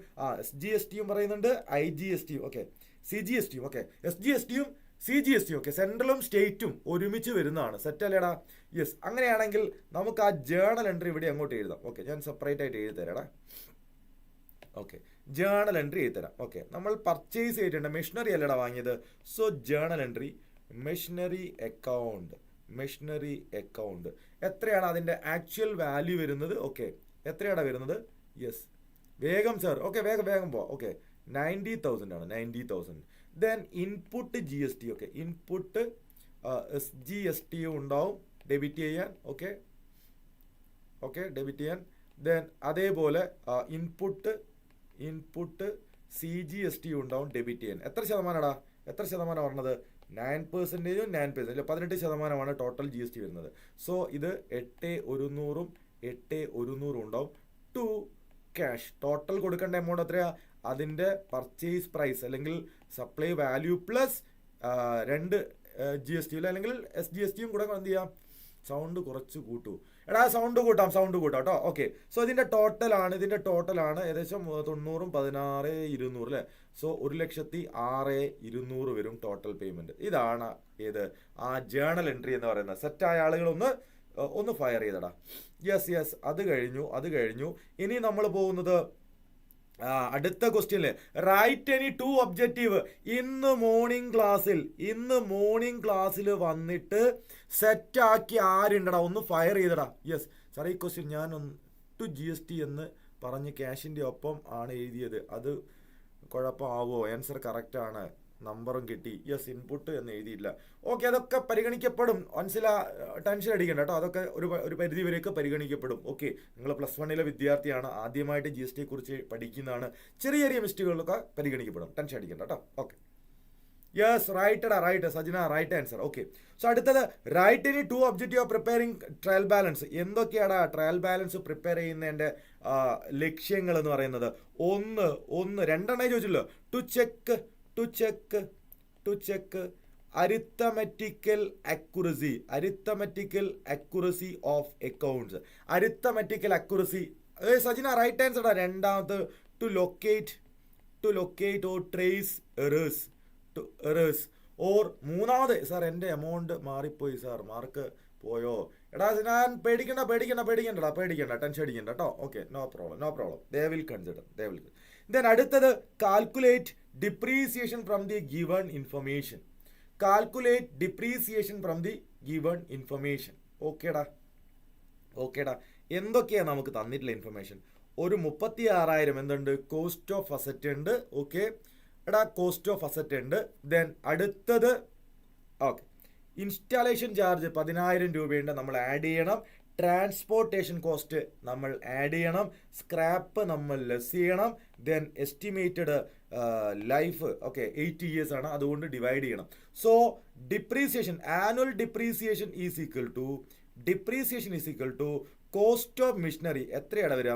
SGSTയും പറയുന്നുണ്ട്, IGSTയും. ഓക്കെ. CGSTയും. ഓക്കെ. SGSTയും CGSTയും. ഓക്കെ. സെൻട്രലും സ്റ്റേറ്റും ഒരുമിച്ച് വരുന്നതാണ്. സെറ്റ് അല്ലേടാ? യെസ്. അങ്ങനെയാണെങ്കിൽ നമുക്ക് ആ ജേർണൽ എൻട്രി ഇവിടെ അങ്ങോട്ട് എഴുതാം. ഓക്കെ. ഞാൻ സെപ്പറേറ്റ് ആയിട്ട് എഴുതി തരാടാ. ഓക്കെ. ജേർണൽ എൻട്രി എഴുതി തരാം. ഓക്കെ. നമ്മൾ പർച്ചേസ് ചെയ്തിട്ടുണ്ട്. മെഷീനറി അല്ലടാ വാങ്ങിയത്. So journal entry machinery account എത്രയാണ് അതിൻ്റെ ആക്ച്വൽ വാല്യൂ വരുന്നത്? ഓക്കെ. എത്രയാണ് വരുന്നത്? യെസ്. വേഗം സാർ. ഓക്കെ. വേഗം പോ. ഓക്കെ. 90,000 ആണ്. 90,000. Then input GST. Okay. Input SGST ഉണ്ടാവും ഡെബിറ്റ് ചെയ്യാൻ. ഓക്കെ. ഡെബിറ്റ് ചെയ്യാൻ. ദെൻ അതേപോലെ ഇൻപുട്ട് CGST ഉണ്ടാവും ഡെബിറ്റ് ചെയ്യാൻ. എത്ര ശതമാനം പറഞ്ഞത്? 9%, 9%. 18% ടോട്ടൽ GST വരുന്നത്. സോ ഇത് 8,100 ഉണ്ടാവും. ടു ക്യാഷ് ടോട്ടൽ കൊടുക്കേണ്ട എമൗണ്ട് എത്രയാ? അതിൻ്റെ പർച്ചേസ് പ്രൈസ് അല്ലെങ്കിൽ സപ്ലൈ വാല്യൂ പ്ലസ് 2 GST അല്ലെങ്കിൽ SGSTയും കൂടെ എന്ത് ചെയ്യാം? സൗണ്ട് കുറച്ച് കൂട്ടൂ. സൗണ്ട് കൂട്ടാം കേട്ടോ. ഓക്കെ. സോ ഇതിൻ്റെ ടോട്ടലാണ് ഏകദേശം 90, 16, 200 അല്ലേ? സോ 1,06,200 വരും ടോട്ടൽ പേയ്മെന്റ്. ഇതാണ് ആ ജേർണൽ എൻട്രി എന്ന് പറയുന്നത്. സെറ്റായ ആളുകൾ ഒന്ന് ഫയർ ചെയ്തടാ. യെസ്. അത് കഴിഞ്ഞു. ഇനി നമ്മൾ പോകുന്നത് അടുത്ത ക്വസ്റ്റ്യനില് റൈറ്റ് എനി 2 ഒബ്ജക്റ്റീവ്. ഇന്ന് മോർണിംഗ് ക്ലാസ്സിൽ വന്നിട്ട് സെറ്റാക്കി ആരുണ്ടടാ? ഒന്ന് ഫയർ ചെയ്തടാ. യെസ് സാർ, ഈ ക്വസ്റ്റ്യൻ ഞാൻ GST എന്ന് പറഞ്ഞ് ക്യാഷിൻ്റെ ഒപ്പം ആണ് എഴുതിയത്. അത് കുഴപ്പമാവോ? ആൻസർ കറക്റ്റാണ്, നമ്പറും കിട്ടി. യെസ്. ഇൻപുട്ട് എന്ന് എഴുതിയില്ല. ഓക്കെ. അതൊക്കെ പരിഗണിക്കപ്പെടും. ടെൻഷൻ അടിക്കണ്ട കേട്ടോ. അതൊക്കെ ഒരു പരിധി വരെയൊക്കെ പരിഗണിക്കപ്പെടും. ഓക്കെ. നിങ്ങൾ +1 വിദ്യാർത്ഥിയാണ്, ആദ്യമായിട്ട് GST കുറിച്ച് പഠിക്കുന്നതാണ്. ചെറിയ മിസ്റ്റേക്കുകളൊക്കെ പരിഗണിക്കപ്പെടും. ടെൻഷൻ അടിക്കണ്ട കേട്ടോ. Okay. Yes. Right Sajina. Right answer. Okay. So അടുത്തത് right any 2 objective of preparing trial balance. എന്തൊക്കെയാണ് ട്രയൽ ബാലൻസ് പ്രിപ്പയർ ചെയ്യുന്നതിൻ്റെ ലക്ഷ്യങ്ങൾ എന്ന് പറയുന്നത്? രണ്ടെണ്ണേ ചോദിച്ചല്ലോ. To check arithmetical accuracy of accounts. Arithmetical accuracy. Sajina right answer. രണ്ടാമത് to locate or trace errors or മൂന്നാമത് സാർ എൻ്റെ എമൗണ്ട് മാറിപ്പോയി സാർ, മാർക്ക് പോയോ? ഞാൻ പേടിക്കണ്ട, ടെൻഷൻ അടിക്കണ്ട കേട്ടോ. Okay. No problem. They will consider. Then അടുത്തത് calculate depreciation from the given information. ഓക്കേടാ. എന്തൊക്കെയാണ് നമുക്ക് തന്നിട്ടുള്ള ഇൻഫർമേഷൻ? ഒരു 36,000 എന്തുണ്ട്, കോസ്റ്റ് ഓഫ് അസറ്റ് ഉണ്ട്. ഓക്കെ എടാ, കോസ്റ്റ് ഓഫ് അസറ്റ് ഉണ്ട്. ദെൻ അടുത്തത് ഓക്കെ ഇൻസ്റ്റാളേഷൻ ചാർജ് 10,000 രൂപയുണ്ട്, നമ്മൾ ആഡ് ചെയ്യണം. ട്രാൻസ്പോർട്ടേഷൻ കോസ്റ്റ് നമ്മൾ ആഡ് ചെയ്യണം. സ്ക്രാപ്പ് നമ്മൾ ലെസ് ചെയ്യണം. Then estimated life okay 8 years ആണ്, അതുകൊണ്ട് ഡിവൈഡ് ചെയ്യണം. So depreciation, annual depreciation is equal to cost of machinery എത്രയാണ് വരിക,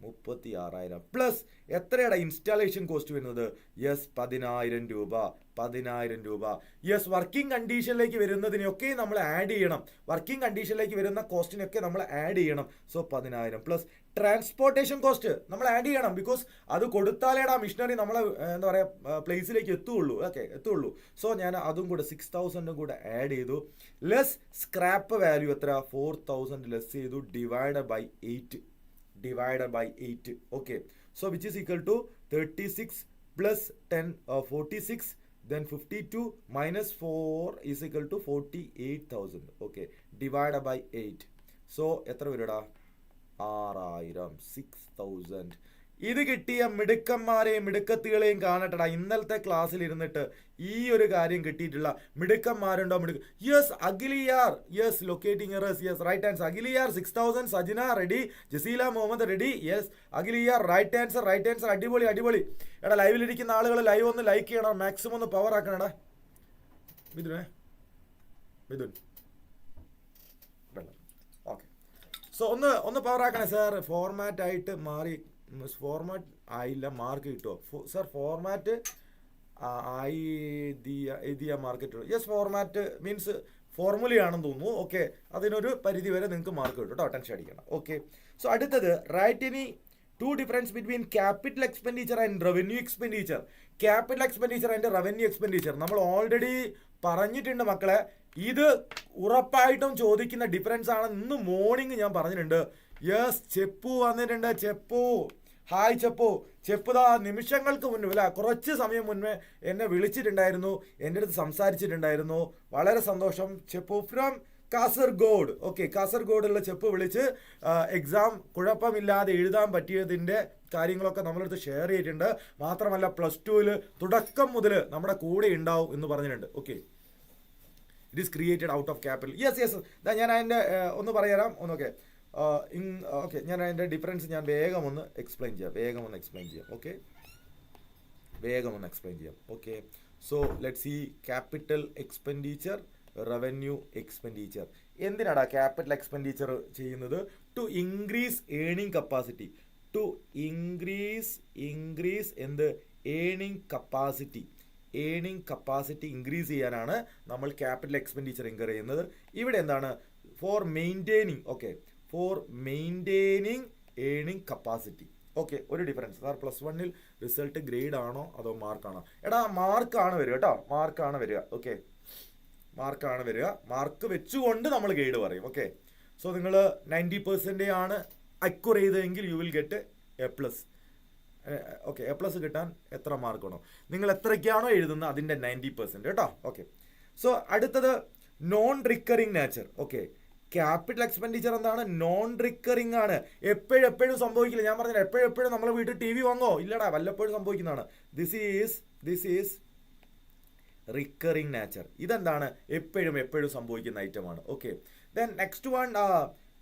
36,000 പ്ലസ് എത്രയാണ് ഇൻസ്റ്റാളേഷൻ കോസ്റ്റ് വരുന്നത്, യെസ് 10,000 രൂപ. യെസ്, വർക്കിംഗ് കണ്ടീഷനിലേക്ക് വരുന്നതിനൊക്കെ നമ്മൾ ആഡ് ചെയ്യണം. വർക്കിംഗ് കണ്ടീഷനിലേക്ക് വരുന്ന കോസ്റ്റിനൊക്കെ നമ്മൾ ആഡ് ചെയ്യണം. സോ 10,000 പ്ലസ് ട്രാൻസ്പോർട്ടേഷൻ കോസ്റ്റ് നമ്മൾ ആഡ് ചെയ്യണം. ബിക്കോസ് അത് കൊടുത്താലേടാ മിഷനറി നമ്മളെ എന്താ പറയുക പ്ലേസിലേക്ക് എത്തുള്ളൂ. സോ ഞാൻ അതും കൂടെ 6,000 കൂടെ ആഡ് ചെയ്തു. ലെസ് സ്ക്രാപ്പ് വാല്യൂ എത്ര, 4,000 ലെസ് ചെയ്തു, divide by 8. Okay, so which is equal to 36 plus 10 46, then 52 minus 4 is equal to 48,000. Okay, divided by 8. So എത്ര വരുടാ, 6,000. ഇത് കിട്ടിയ മിടുക്കന്മാരെയും മിടുക്കത്തികളെയും കാണട്ടടാ. ഇന്നലത്തെ ക്ലാസ്സിൽ ഇരുന്നിട്ട് ഈ ഒരു കാര്യം കിട്ടിയിട്ടുള്ള മിടുക്കന്മാരുണ്ടോ? Yes, Akhiliyar, yes, locating errors, yes, right answer. Akhiliyar 6,000, Sajina ready, Jaseela Muhammad ready, yes, Akhiliyar right answer. അടിപൊളി. എടാ, ലൈവിലിരിക്കുന്ന ആളുകൾ ലൈവ് ഒന്ന് ലൈക്ക് ചെയ്യണം, മാക്സിമം ഒന്ന് പവർ ആക്കണടാ. മിഥുൻ ഓക്കെ. സോ ഒന്ന് പവർ ആക്കണേ സാർ. ഫോർമാറ്റ് ആയിട്ട് മാറി, ഫോർമാറ്റ് ആയില്ല, മാർക്ക് കിട്ടുമോ സാർ? ഫോർമാറ്റ് എഴുതിയ മാർക്ക് കിട്ടുമോ? യെസ്, ഫോർമാറ്റ് മീൻസ് ഫോർമുലയാണെന്ന് തോന്നുന്നു. ഓക്കെ, അതിനൊരു പരിധി വരെ നിങ്ങൾക്ക് മാർക്ക് കിട്ടും കേട്ടോ, ടെൻഷൻ അടിക്കണം. ഓക്കെ, സോ അടുത്തത് right any two difference between capital expenditure and revenue expenditure. Capital expenditure and revenue expenditure നമ്മൾ ഓൾറെഡി പറഞ്ഞിട്ടുണ്ട് മക്കളെ. ഇത് ഉറപ്പായിട്ടും ചോദിക്കുന്ന ഡിഫറൻസ് ആണ്. ഇന്ന് മോർണിംഗ് ഞാൻ പറഞ്ഞിട്ടുണ്ട്. യെസ്, ചെപ്പു വന്നിട്ടുണ്ട്. ഹായ് ചെപ്പു ദാ നിമിഷങ്ങൾക്ക് മുന്നേ അല്ല കുറച്ച് സമയം മുന്നേ എന്നെ വിളിച്ചിട്ടുണ്ടായിരുന്നു, എൻ്റെ അടുത്ത് സംസാരിച്ചിട്ടുണ്ടായിരുന്നു. വളരെ സന്തോഷം. ചെപ്പു ഫ്രം കാസർഗോഡ്. ഓക്കെ, കാസർഗോഡുള്ള ചെപ്പ് വിളിച്ച് എക്സാം കുഴപ്പമില്ലാതെ എഴുതാൻ പറ്റിയതിൻ്റെ കാര്യങ്ങളൊക്കെ നമ്മളടുത്ത് ഷെയർ ചെയ്തിട്ടുണ്ട്. മാത്രമല്ല +2 തുടക്കം മുതൽ നമ്മുടെ കൂടെ ഉണ്ടാവും എന്ന് പറഞ്ഞിട്ടുണ്ട്. Okay, it is created out of capital. Yes, ഞാൻ അതിൻ്റെ ഒന്ന് പറയാം. ഓക്കെ, ഞാൻ അതിൻ്റെ ഡിഫറൻസ് ഞാൻ വേഗം ഒന്ന് എക്സ്പ്ലെയിൻ ചെയ്യാം. Okay, so let's see capital expenditure, revenue expenditure. എന്തിനാടാ ക്യാപിറ്റൽ എക്സ്പെൻഡിച്ചർ ചെയ്യുന്നത്? To increase earning capacity. Earning capacity increase ചെയ്യാനാണ് നമ്മൾ ക്യാപിറ്റൽ എക്സ്പെൻഡിച്ചർ ഇൻകർ ചെയ്യുന്നത്. ഇവിടെ എന്താണ്? For maintaining earning capacity. Okay, ഒരു ഡിഫറൻസ് സാർ. +1 റിസൾട്ട് ഗ്രേഡ് ആണോ അതോ മാർക്കാണോ? എടാ, മാർക്കാണ് വരിക കേട്ടോ, മാർക്കാണ് വരിക. ഓക്കെ, മാർക്കാണ് വരിക. മാർക്ക് വെച്ചുകൊണ്ട് നമ്മൾ ഗ്രേഡ് പറയും. ഓക്കെ, സോ നിങ്ങൾ 90% ആണ് അക്വർ ചെയ്തതെങ്കിൽ you will get A+. Okay, A+ കിട്ടാൻ എത്ര മാർക്ക് വേണോ? നിങ്ങൾ എത്രയ്ക്കാണോ എഴുതുന്നത് അതിൻ്റെ 90% കേട്ടോ. ഓക്കെ, സോ അടുത്തത് non recurring nature. Okay, capital expenditure എന്താണ്? നോൺ റിക്കറിങ് ആണ്. എപ്പോഴും സംഭവിക്കില്ല. ഞാൻ പറഞ്ഞില്ല, എപ്പോഴും നമ്മളെ വീട്ടിൽ TV വാങ്ങോ? ഇല്ലടാ, വല്ലപ്പോഴും സംഭവിക്കുന്നതാണ്. This is recurring nature. ഇതെന്താണ്? എപ്പോഴും സംഭവിക്കുന്ന ഐറ്റമാണ്. Okay, then next one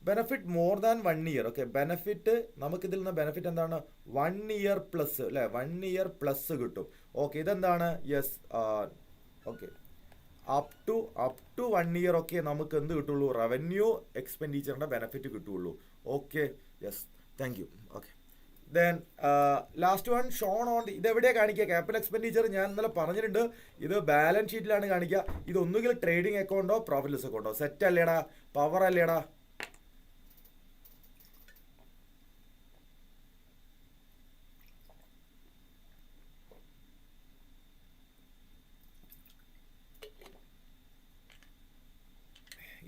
benefit more than 1 year. Okay, benefit നമുക്കിതിൽ നിന്ന് ബെനഫിറ്റ് എന്താണ്? 1 year പ്ലസ് അല്ലേ, 1 year പ്ലസ് കിട്ടും. ഓക്കെ, ഇതെന്താണ്? Yes, okay, up to 1 year ഒക്കെ നമുക്ക് എന്ത് കിട്ടുള്ളൂ? റവന്യൂ എക്സ്പെൻഡിച്ചറിൻ്റെ ബെനഫിറ്റ് കിട്ടുള്ളൂ. Okay, yes, thank you. Okay, then last one shown on. ഇതെവിടെയാണ് കാണിക്കുക? ക്യാപിറ്റൽ എക്സ്പെൻഡിച്ചർ ഞാൻ ഇന്നലെ പറഞ്ഞിട്ടുണ്ട്, ഇത് ബാലൻസ് ഷീറ്റിലാണ് കാണിക്കുക. ഇതൊന്നുകിൽ ട്രേഡിംഗ് അക്കൗണ്ടോ പ്രോഫിറ്റ് ലോസ് അക്കൗണ്ടോ. സെറ്റ് അല്ലേടാ, പവർ അല്ലേടാ?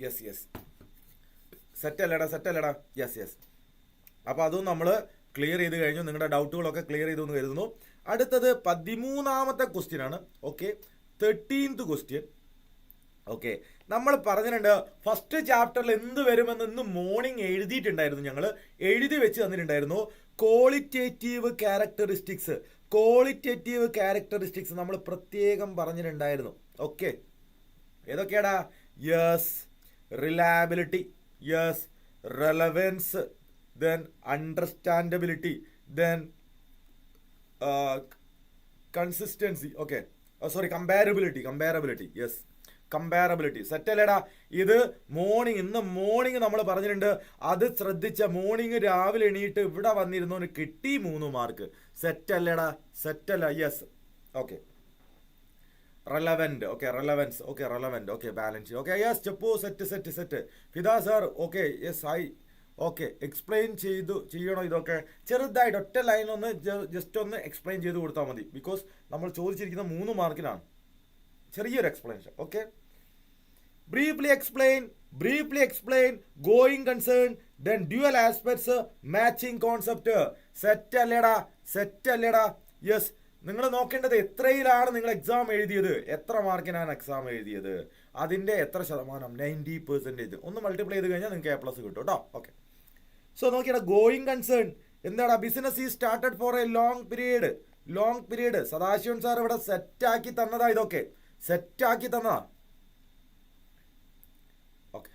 യെസ്, സെറ്റ് അല്ലടാ. യെസ്. അപ്പോൾ അതും നമ്മൾ ക്ലിയർ ചെയ്ത് കഴിഞ്ഞു. നിങ്ങളുടെ ഡൗട്ടുകളൊക്കെ ക്ലിയർ ചെയ്തു എന്ന് കരുതുന്നു. അടുത്തത് 13ാമത്തെ ക്വസ്റ്റ്യൻ ആണ്. Okay, 13th question. ഓക്കെ, നമ്മൾ പറഞ്ഞിട്ടുണ്ട് ഫസ്റ്റ് ചാപ്റ്ററിൽ എന്ത് വരുമെന്ന് ഇന്ന് മോർണിംഗ് എഴുതിയിട്ടുണ്ടായിരുന്നു. ഞങ്ങൾ എഴുതി വെച്ച് തന്നിട്ടുണ്ടായിരുന്നു. ക്വാളിറ്റേറ്റീവ് ക്യാരക്ടറിസ്റ്റിക്സ് നമ്മൾ പ്രത്യേകം പറഞ്ഞിട്ടുണ്ടായിരുന്നു. ഓക്കെ, ഏതൊക്കെയാടാ? Yes, reliability, yes, relevance, then understandability, then consistency, okay, sorry, comparability, yes, comparability. Set അല്ലേടാ? ഇത് ഇന്ന് മോർണിംഗ് നമ്മൾ പറഞ്ഞിട്ടുണ്ട്. അത് ശ്രദ്ധിച്ച മോർണിംഗ് രാവിലെ എണീറ്റ് ഇവിടെ വന്നിരുന്നവന് കിട്ടി 3 മാർക്ക്. സെറ്റ് അല്ലേടാ? സെറ്റ് അല്ല? Yes, okay. Relevant, okay, relevance, okay, relevant, okay, balance, okay, yes. ചെപ്പു, set. Fida sir, okay, yes, hi, okay. Explain ചെയ്യണോ ഇതൊക്കെ? ചെറുതായിട്ട് ഒറ്റ ലൈനൊന്ന് ജസ്റ്റ് ഒന്ന് എക്സ്പ്ലെയിൻ ചെയ്ത് കൊടുത്താൽ മതി. ബിക്കോസ് നമ്മൾ ചോദിച്ചിരിക്കുന്ന 3 മാർക്കിനാണ്. ചെറിയൊരു explanation, okay. Briefly explain going concern, then dual aspects, matching concept. Set അല്ലേടാ? യെസ്. നിങ്ങൾ നോക്കേണ്ടത് എത്രയിലാണ് നിങ്ങൾ എക്സാം എഴുതിയത്, എത്ര മാർക്കിനാണ് എക്സാം എഴുതിയത്, അതിൻ്റെ എത്ര ശതമാനം, 90%. ഒന്ന് മൾട്ടിപ്ലൈ ചെയ്ത് കഴിഞ്ഞാൽ നിങ്ങൾക്ക് A+ കിട്ടും കേട്ടോ. ഓക്കെ, സോ നോക്കിയടാ, ഗോയിങ് കൺസേൺ എന്താടാ? Business is started four A long period. Sadasivan sir ഇവിടെ സെറ്റാക്കി തന്നതാ. ഇതൊക്കെ സെറ്റാക്കി തന്നതാ. ഓക്കെ,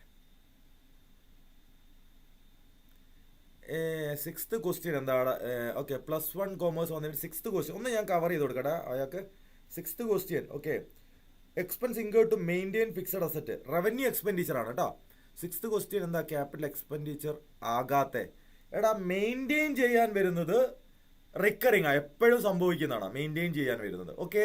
6th ക്വസ്റ്റ്യൻ എന്താണ്? ഓക്കെ, +1 കോമേഴ്സ് വന്നിട്ട് 6th ക്വസ്റ്റ്യൻ ഒന്ന് ഞാൻ കവർ ചെയ്ത് കൊടുക്കട്ടെ അയാൾക്ക്. 6th question, okay. Expense incurred to maintain fixed asset, revenue expenditure ആണ് കേട്ടോ. 6th ക്വസ്റ്റ്യൻ എന്താ? ക്യാപിറ്റൽ എക്സ്പെൻഡിച്ചർ ആകാത്തെ. എടാ, മെയിൻറ്റെയിൻ ചെയ്യാൻ വരുന്നത് റിക്കറിങ് ആ, എപ്പോഴും സംഭവിക്കുന്നതാണ് മെയിൻറ്റെയിൻ ചെയ്യാൻ വരുന്നത്. ഓക്കെ,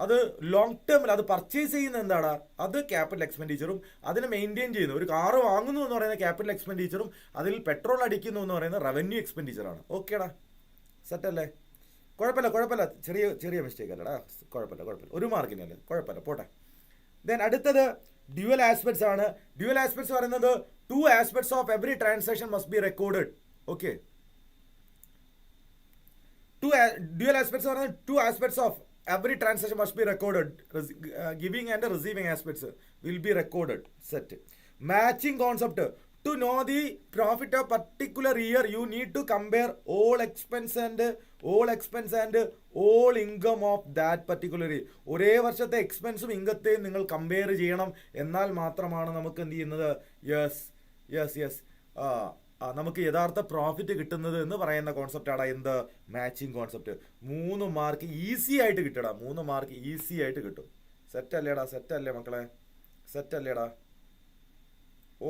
അത് ലോങ് ടേമിൽ അത് പർച്ചേസ് ചെയ്യുന്ന എന്താണ്? അത് ക്യാപിറ്റൽ എക്സ്പെൻഡിച്ചറും. അതിന് മെയിൻറ്റെയിൻ ചെയ്യുന്നു, ഒരു കാറ് വാങ്ങുന്നു എന്ന് പറയുന്ന ക്യാപിറ്റൽ എക്സ്പെൻഡിച്ചറും, അതിൽ പെട്രോൾ അടിക്കുന്നു എന്ന് പറയുന്ന റവന്യൂ എക്സ്പെൻഡിച്ചറാണ്. ഓക്കേടാ, സെറ്റല്ലേ? കുഴപ്പമില്ല, ചെറിയ മിസ്റ്റേക്ക് അല്ലടാ, കുഴപ്പമില്ല, 1 മാർക്കിനല്ലേ, കുഴപ്പമില്ല, പോട്ടെ. ദെൻ അടുത്തത് ഡ്യുവൽ ആസ്പെക്ട്സ് ആണ്. ഡ്യുവൽ ആസ്പെക്ട്സ് പറയുന്നത് 2 aspects of every transaction must be recorded. Okay, dual aspects പറയുന്നത് 2 aspects of every transaction must be recorded. Giving and receiving aspects will be recorded. Set. Matching concept. To know the profit of particular year, you need to compare all expense and all income of that particular year. ഒരേ വർഷത്തെ എക്സ്പെൻസും ഇൻകത്തെയും നിങ്ങൾ compare ചെയ്യണം. എന്നാൽ മാത്രമാണ് നമുക്ക് എന്ത് ചെയ്യുന്നത്? Yes നമുക്ക് യഥാർത്ഥ പ്രോഫിറ്റ് കിട്ടുന്നത് എന്ന് പറയുന്ന കോൺസെപ്റ്റാണ് എന്ത്? Matching concept. 3 മാർക്ക് ഈസി ആയിട്ട് കിട്ടടാ, 3 മാർക്ക് ഈസി ആയിട്ട് കിട്ടും. സെറ്റ് അല്ലേ മക്കളെ? സെറ്റ് അല്ലേടാ?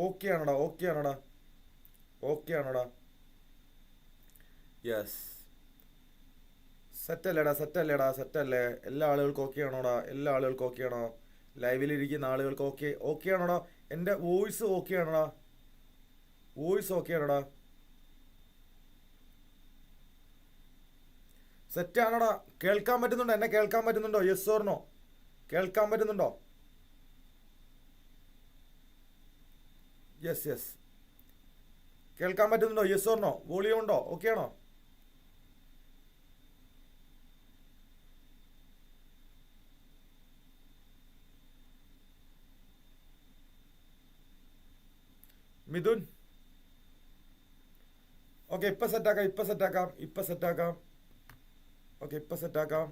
ഓക്കെ ആണോടാ? യെസ്, സെറ്റ് അല്ലേ? എല്ലാ ആളുകൾക്കും ഓക്കെ ആണോടാ? ലൈവിലിരിക്കുന്ന ആളുകൾക്ക് ഓക്കെ ആണോടാ? എൻ്റെ വോയിസ് ഓക്കെ ആണോടാ? സെറ്റാണോടാ? കേൾക്കാൻ പറ്റുന്നുണ്ടോ? എന്നെ കേൾക്കാൻ പറ്റുന്നുണ്ടോ? Yes or no? കേൾക്കാൻ പറ്റുന്നുണ്ടോ? യെസ്, കേൾക്കാൻ പറ്റുന്നുണ്ടോ? Yes or no? വോളിയം ഉണ്ടോ? ഓക്കെ ആണോ? മിഥുൻ, ഓക്കെ, ഇപ്പൊ സെറ്റാക്കാം. ഓക്കെ, ഇപ്പൊ സെറ്റാക്കാം.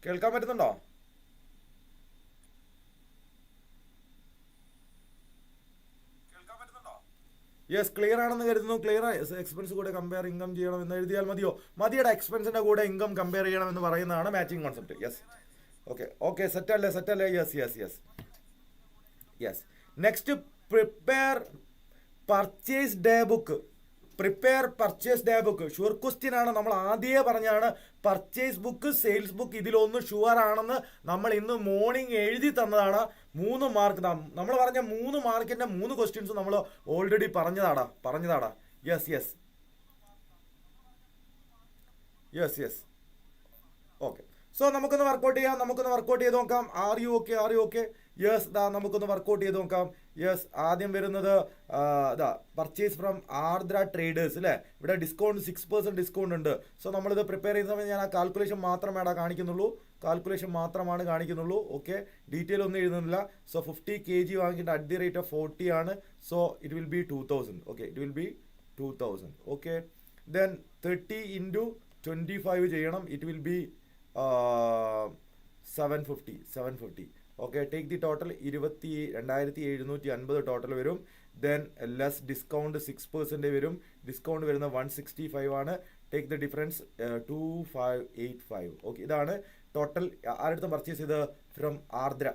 കേൾക്കാൻ പറ്റുന്നുണ്ടോ? യെസ്, ക്ലിയർ ആണെന്ന് കരുതുന്നു. ക്ലിയർ. എക്സ്പെൻസ് കൂടെ കമ്പയർ ഇൻകം ചെയ്യണം എന്ന് എഴുതിയാൽ മതിയുടെ എക്സ്പെൻസിന്റെ കൂടെ ഇൻകം കമ്പയർ ചെയ്യണം എന്ന് പറയുന്നതാണ് മാച്ചിങ് കോൺസെപ്റ്റ്. യെസ്, ഓക്കെ, സെറ്റല്ലേ? Yes. Next, prepare purchase day book. Sure question ആണ്. നമ്മൾ ആദ്യമേ പറഞ്ഞാണ് പർച്ചേസ് ബുക്ക്, സെയിൽസ് ബുക്ക് ഇതിലൊന്ന് ഷുവർ ആണെന്ന് നമ്മൾ ഇന്ന് മോർണിംഗ് എഴുതി തന്നതാണ്. 3 മാർക്ക് നമ്മൾ പറഞ്ഞ 3 മാർക്കിന്റെ 3 ക്വസ്റ്റ്യൻസ് നമ്മൾ ഓൾറെഡി പറഞ്ഞതാടാ. യെസ്. ഓക്കെ, സോ നമുക്കൊന്ന് വർക്കൗട്ട് ചെയ്ത് നോക്കാം. R you okay? യെസ് ദാ നമുക്കൊന്ന് വർക്കൗട്ട് ചെയ്ത് നോക്കാം. യെസ്, ആദ്യം വരുന്നത് ഇതാ പർച്ചേസ് ഫ്രം ആർദ്ര ട്രേഡേഴ്സ് അല്ലേ. ഇവിടെ ഡിസ്കൗണ്ട് 6% ഡിസ്കൗണ്ട് ഉണ്ട്. സോ നമ്മളിത് പ്രിപ്പയർ ചെയ്യുന്ന സമയത്ത് ഞാൻ ആ കാൽക്കുലേഷൻ മാത്രമേ കാണിക്കുന്നുള്ളൂ. കാൽക്കുലേഷൻ മാത്രമാണ് കാണിക്കുന്നുള്ളൂ. ഓക്കെ, ഡീറ്റെയിൽ ഒന്നും എഴുതുന്നില്ല. സോ 50 kg വാങ്ങിയിട്ട് അറ്റ് ദി റേറ്റ് ഓഫ് 40 ആണ്. So it will be 2000. Okay, it will be 2000. Okay, then 30 into 25 ചെയ്യണം. It will be 750. Okay, take the total 22,750 total വരും. ദെൻ ലെസ് ഡിസ്കൗണ്ട് 6% വരും. Discount വരുന്ന 165 ആണ്. Take the difference 2585. Okay, ഇതാണ് total. ആരുടെ purchase ചെയ്ത് from Ardra.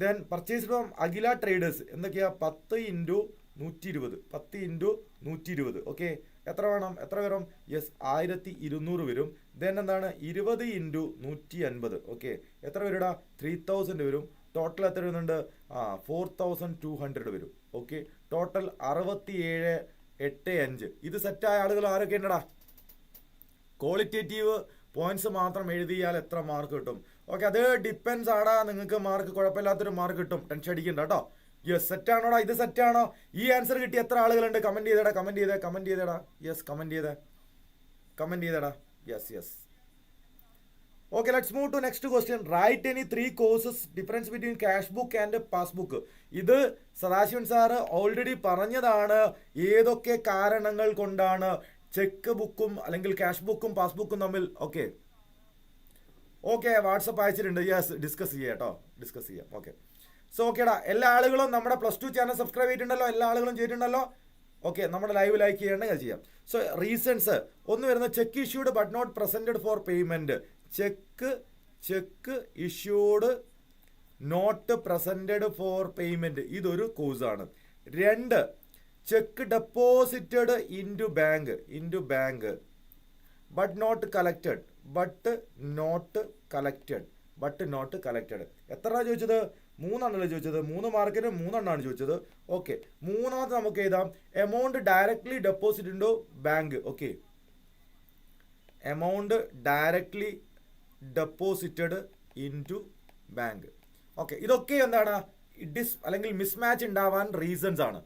Then purchase from Akhila traders എന്തൊക്കെയാ 10 into 120. 10 into 120. Okay, എത്ര വരും? യെസ്, 1200 വരും. ദെൻ എന്താണ് 20 into 150. ഓക്കെ, എത്ര വരുടാ? 3000 വരും. ടോട്ടൽ എത്ര വരുന്നുണ്ട്? 4200 വരും. Okay, total 6785. ഇത് സെറ്റായ ആളുകൾ ആരൊക്കെ ഉണ്ടടാ? ക്വാളിറ്റേറ്റീവ് പോയിന്റ്സ് മാത്രം എഴുതിയാൽ എത്ര മാർക്ക് കിട്ടും? ഓക്കെ, അത് ഡിപ്പെൻസ് ആടാ. നിങ്ങൾക്ക് മാർക്ക് കുഴപ്പമില്ലാത്തൊരു മാർക്ക് കിട്ടും, ടെൻഷൻ അടിക്കണ്ട കേട്ടോ. യെസ്, സെറ്റാണോടാ? ഇത് സെറ്റാണോ? ഈ ആൻസർ കിട്ടിയ എത്ര ആളുകളുണ്ട്? കമന്റ് ചെയ്തേടാ. യെസ്, കമന്റ് ചെയ്തേടാ. Yes. Okay, let's move to next question. Right any 3 courses difference between cash book and passbook. ഇത് സദാശിവൻ സാറ് ഓൾറെഡി പറഞ്ഞതാണ്. ഏതൊക്കെ കാരണങ്ങൾ കൊണ്ടാണ് ചെക്ക് ബുക്കും അല്ലെങ്കിൽ ക്യാഷ് ബുക്കും പാസ്ബുക്കും തമ്മിൽ. ഓക്കെ, വാട്സപ്പ് അയച്ചിട്ടുണ്ട്. യെസ്, ഡിസ്കസ് ചെയ്യാം. ഓക്കെ, സോ ഓക്കേടാ, എല്ലാ ആളുകളും നമ്മുടെ +2 ചാനൽ സബ്സ്ക്രൈബ് ചെയ്തിട്ടുണ്ടല്ലോ. എല്ലാ ആളുകളും ചെയ്തിട്ടുണ്ടല്ലോ. ഓക്കെ, നമ്മുടെ ലൈവ് ലൈക്ക് ചെയ്യണമെങ്കിൽ ചെയ്യാം. സോ റീസൺസ് ഒന്ന് വരുന്നത് cheque issued but not presented for payment. Cheque issued not presented for payment, ഇതൊരു കോഴ്സാണ്. 2, cheque deposited into bank but not collected. എത്ര ചോദിച്ചത്? 3 ആണല്ലോ ചോദിച്ചത്. 3 മാർക്കിന് 3 എണ്ണമാണ് ചോദിച്ചത്. ഓക്കെ, മൂന്നാമത്തെ നമുക്ക് എഴുതാം amount directly deposit into bank. Okay, amount directly deposited into bank. Okay, ഇതൊക്കെ എന്താണ്? അല്ലെങ്കിൽ മിസ്മാച്ച് ഉണ്ടാവാൻ റീസൺസ് ആണ്.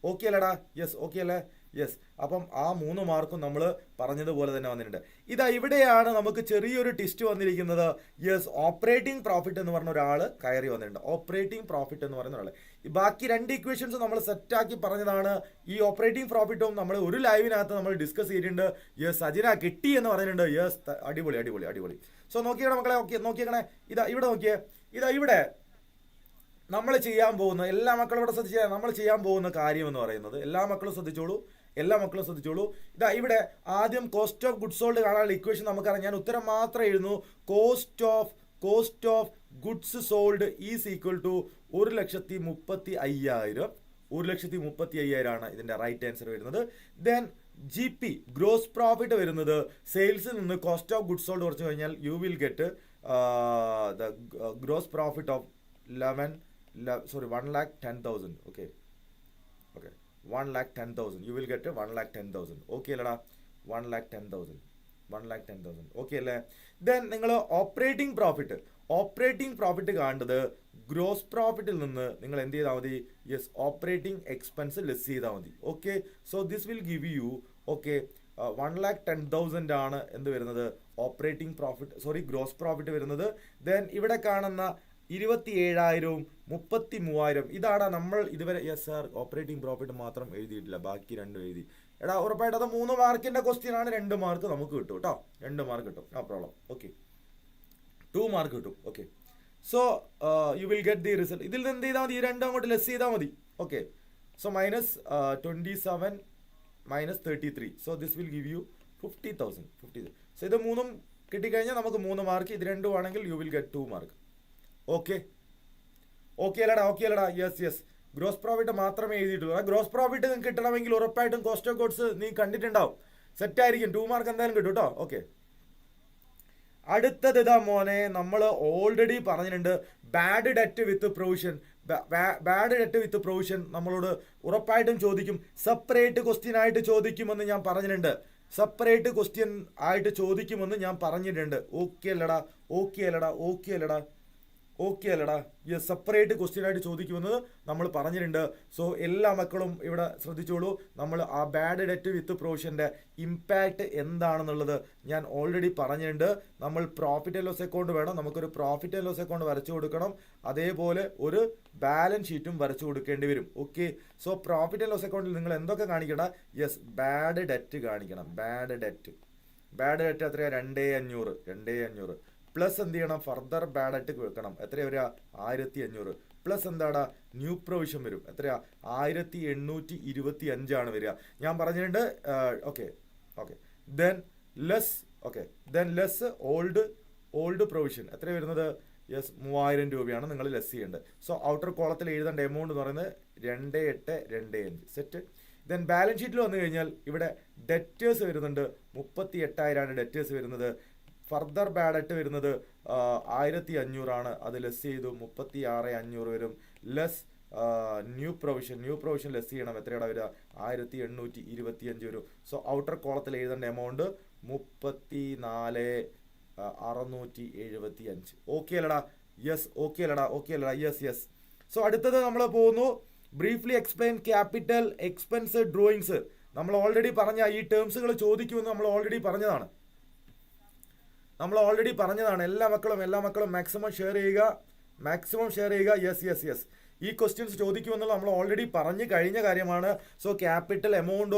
ഓക്കെ അല്ലേടാ? യെസ്, ഓക്കെ അല്ലേ? യെസ്. അപ്പം ആ 3 മാർക്കും നമ്മൾ പറഞ്ഞതുപോലെ തന്നെ വന്നിട്ടുണ്ട്. ഇതാ ഇവിടെയാണ് നമുക്ക് ചെറിയൊരു ടിസ്റ്റ് വന്നിരിക്കുന്നത്. യെസ്, ഓപ്പറേറ്റിംഗ് പ്രോഫിറ്റ് എന്ന് പറഞ്ഞ ഒരാൾ കയറി വന്നിട്ടുണ്ട്. ഓപ്പറേറ്റിംഗ് പ്രോഫിറ്റ് എന്ന് പറയുന്ന ഒരാൾ. ബാക്കി 2 ഇക്വേഷൻസ് നമ്മൾ സെറ്റാക്കി പറഞ്ഞതാണ്. ഈ ഓപ്പറേറ്റിംഗ് പ്രോഫിറ്റും നമ്മൾ ഒരു ലൈവിനകത്ത് നമ്മൾ ഡിസ്കസ് ചെയ്തിട്ടുണ്ട്. യെസ്, അജിന കിട്ടി എന്ന് പറഞ്ഞിട്ടുണ്ട്. യെസ്, അടിപൊളി. സോ നോക്കിയേക്കണേ മക്കളെ. ഓക്കെ, നോക്കിയേക്കണേ. ഇവിടെ നോക്കിയേ. ഇവിടെ നമ്മൾ ചെയ്യാൻ പോകുന്ന എല്ലാ മക്കളും ഇവിടെ ശ്രദ്ധിച്ചാൽ നമ്മൾ ചെയ്യാൻ പോകുന്ന കാര്യം എന്ന് പറയുന്നത് എല്ലാ മക്കളും ശ്രദ്ധിച്ചോളൂ. ഇവിടെ ആദ്യം കോസ്റ്റ് ഓഫ് ഗുഡ്സ് സോൾഡ് കാണാനുള്ള ഇക്വേഷൻ നമുക്കറിയാം. ഞാൻ ഉത്തരം മാത്രം എഴുതുന്നു. Cost of goods sold is equal to 1,35,000. 1,35,000 ആണ് ഇതിന്റെ റൈറ്റ് ആൻസർ വരുന്നത്. ദെൻ GP ഗ്രോസ് പ്രോഫിറ്റ് വരുന്നത് സെയിൽസിൽ നിന്ന് കോസ്റ്റ് ഓഫ് ഗുഡ്സ് സോൾഡ് കുറച്ച് കഴിഞ്ഞാൽ you will get the gross profit of 1,10,000. Okay, 1,10,000. You will get 1,10,000. Okay അല്ലടാ? 1,10,000. ഓക്കെ അല്ലേ? ദെൻ നിങ്ങൾ ഓപ്പറേറ്റിംഗ് പ്രോഫിറ്റ് കാണേണ്ടത് ഗ്രോസ് പ്രോഫിറ്റിൽ നിന്ന് നിങ്ങൾ എന്ത് ചെയ്താൽ മതി? യെസ്, ഓപ്പറേറ്റിംഗ് എക്സ്പെൻസ് ലെസ് ചെയ്താൽ മതി. Okay, so this will give you 1,10,000 ആണ് എന്ത് വരുന്നത്? ഗ്രോസ് പ്രോഫിറ്റ് വരുന്നത്. ദെൻ ഇവിടെ കാണുന്ന 27,000 33,000 ഇതാണ് നമ്മൾ ഇതുവരെ. യെസ് സാർ, ഓപ്പറേറ്റിംഗ് പ്രോഫിറ്റ് മാത്രം എഴുതിയിട്ടില്ല, ബാക്കി 2 എഴുതി. എടാ ഉറപ്പായിട്ട് അത് 3 മാർക്കിന്റെ ക്വസ്റ്റ്യൻ ആണ്. 2 മാർക്ക് നമുക്ക് കിട്ടും കേട്ടോ. 2 മാർക്ക് കിട്ടും, നോ പ്രോബ്ലം. ഓക്കെ, 2 മാർക്ക് കിട്ടും. Okay, so you will get the result. ഇതിൽ നിന്ന് എന്ത് ചെയ്താൽ മതി? ഈ 2 അങ്ങോട്ട് ലെസ് ചെയ്താൽ മതി. Okay, so -27 -33. So this will give you 50,000. So ഇത് 3 കിട്ടിക്കഴിഞ്ഞാൽ നമുക്ക് 3 മാർക്ക്. ഇത് 2 ആണെങ്കിൽ U will get 2 mark. Okay അല്ലടാ? യെസ്. ഗ്രോസ് പ്രോഫിറ്റ് മാത്രമേ എഴുതിയിട്ടുള്ളൂ. ആ ഗ്രോസ് പ്രോഫിറ്റ് നിങ്ങൾക്ക് കിട്ടണമെങ്കിൽ ഉറപ്പായിട്ടും കോസ്റ്റ് ഓഫ് ഗുഡ്സ് നീ കണ്ടിട്ടുണ്ടാവും. സെറ്റ് ആയിരിക്കും. 2 മാർക്ക് എന്തായാലും കിട്ടും കേട്ടോ. ഓക്കെ, അടുത്തത് ഇതാ മോനെ, നമ്മൾ ഓൾറെഡി പറഞ്ഞിട്ടുണ്ട്. ബാഡ് ഡെറ്റ് വിത്ത് പ്രൊവിഷൻ നമ്മളോട് ഉറപ്പായിട്ടും ചോദിക്കും. സെപ്പറേറ്റ് ക്വസ്റ്റ്യൻ ആയിട്ട് ചോദിക്കുമെന്ന് ഞാൻ പറഞ്ഞിട്ടുണ്ട്. ഓക്കെ അല്ലടാ? ഓക്കെ അല്ലടാ? യെസ്, സെപ്പറേറ്റ് ക്വസ്റ്റ്യൻ ആയിട്ട് ചോദിക്കുമെന്ന് നമ്മൾ പറഞ്ഞിട്ടുണ്ട്. സോ എല്ലാ മക്കളും ഇവിടെ ശ്രദ്ധിച്ചോളൂ. നമ്മൾ ആ ബാഡ് ഡെറ്റ് വിത്ത് പ്രൊവിഷൻ്റെ ഇമ്പാക്റ്റ് എന്താണെന്നുള്ളത് ഞാൻ ഓൾറെഡി പറഞ്ഞിട്ടുണ്ട്. നമ്മൾ പ്രോഫിറ്റ് ആൻഡ് ലോസ് അക്കൗണ്ട് വേണം, നമുക്കൊരു പ്രോഫിറ്റ് ആൻഡ് ലോസ് അക്കൗണ്ട് വരച്ചു കൊടുക്കണം, അതേപോലെ ഒരു ബാലൻസ് ഷീറ്റും വരച്ചു കൊടുക്കേണ്ടി വരും. Okay, so profit and loss അക്കൗണ്ടിൽ നിങ്ങൾ എന്തൊക്കെ കാണിക്കണം? യെസ്, ബാഡ് ഡെറ്റ് കാണിക്കണം. ബാഡ് ഡെറ്റ് എത്രയാണ്? 2500 പ്ലസ് എന്ത് ചെയ്യണം? ഫർദർ ബാഡ് ഡെറ്റ് വെക്കണം. എത്രയാ വരിക? 1500 പ്ലസ് എന്താടാ? ന്യൂ പ്രൊവിഷൻ വരും. എത്രയാ? 1825 വരിക. ഞാൻ പറഞ്ഞിട്ടുണ്ട്. Okay, then less old provision എത്ര വരുന്നത്? യെസ്, 3000 രൂപയാണ് നിങ്ങൾ ലെസ് ചെയ്യേണ്ടത്. സോ ഔട്ടർ കോളത്തിൽ എഴുതേണ്ട എമൗണ്ട് എന്ന് പറയുന്നത് 2825. സെറ്റ്. ദെൻ ബാലൻസ് ഷീറ്റിൽ വന്നു കഴിഞ്ഞാൽ ഇവിടെ ഡെറ്റേഴ്സ് വരുന്നുണ്ട്. 38,000 ഡെറ്റേഴ്സ് വരുന്നത്. ഫർദർ ബാഡ് ഡെറ്റ് വരുന്നത് 1500 അത് ലെസ് ചെയ്തു. 36,500 വരും. ലെസ് ന്യൂ പ്രൊവിഷൻ ലെസ് ചെയ്യണം. എത്രയാണ് വരിക? 1825 വരും. സോ ഔട്ടർ കോളത്തിൽ എഴുതേണ്ട എമൗണ്ട് 34,675. ഓക്കെ അല്ലടാ? യെസ്, ഓക്കെ അല്ലടാ? യെസ്. സോ അടുത്തത് നമ്മൾ പോകുന്നു. Briefly explain capital expense drawings. നമ്മൾ ഓൾറെഡി പറഞ്ഞ ഈ ടേംസുകൾ ചോദിക്കുമെന്ന് നമ്മൾ ഓൾറെഡി പറഞ്ഞതാണ്. എല്ലാ മക്കളും മാക്സിമം ഷെയർ ചെയ്യുക. യെസ്. ഈ ക്വസ്റ്റ്യൻസ് ചോദിക്കുമെന്നുള്ള നമ്മൾ ഓൾറെഡി പറഞ്ഞു കഴിഞ്ഞ കാര്യമാണ്. So capital amount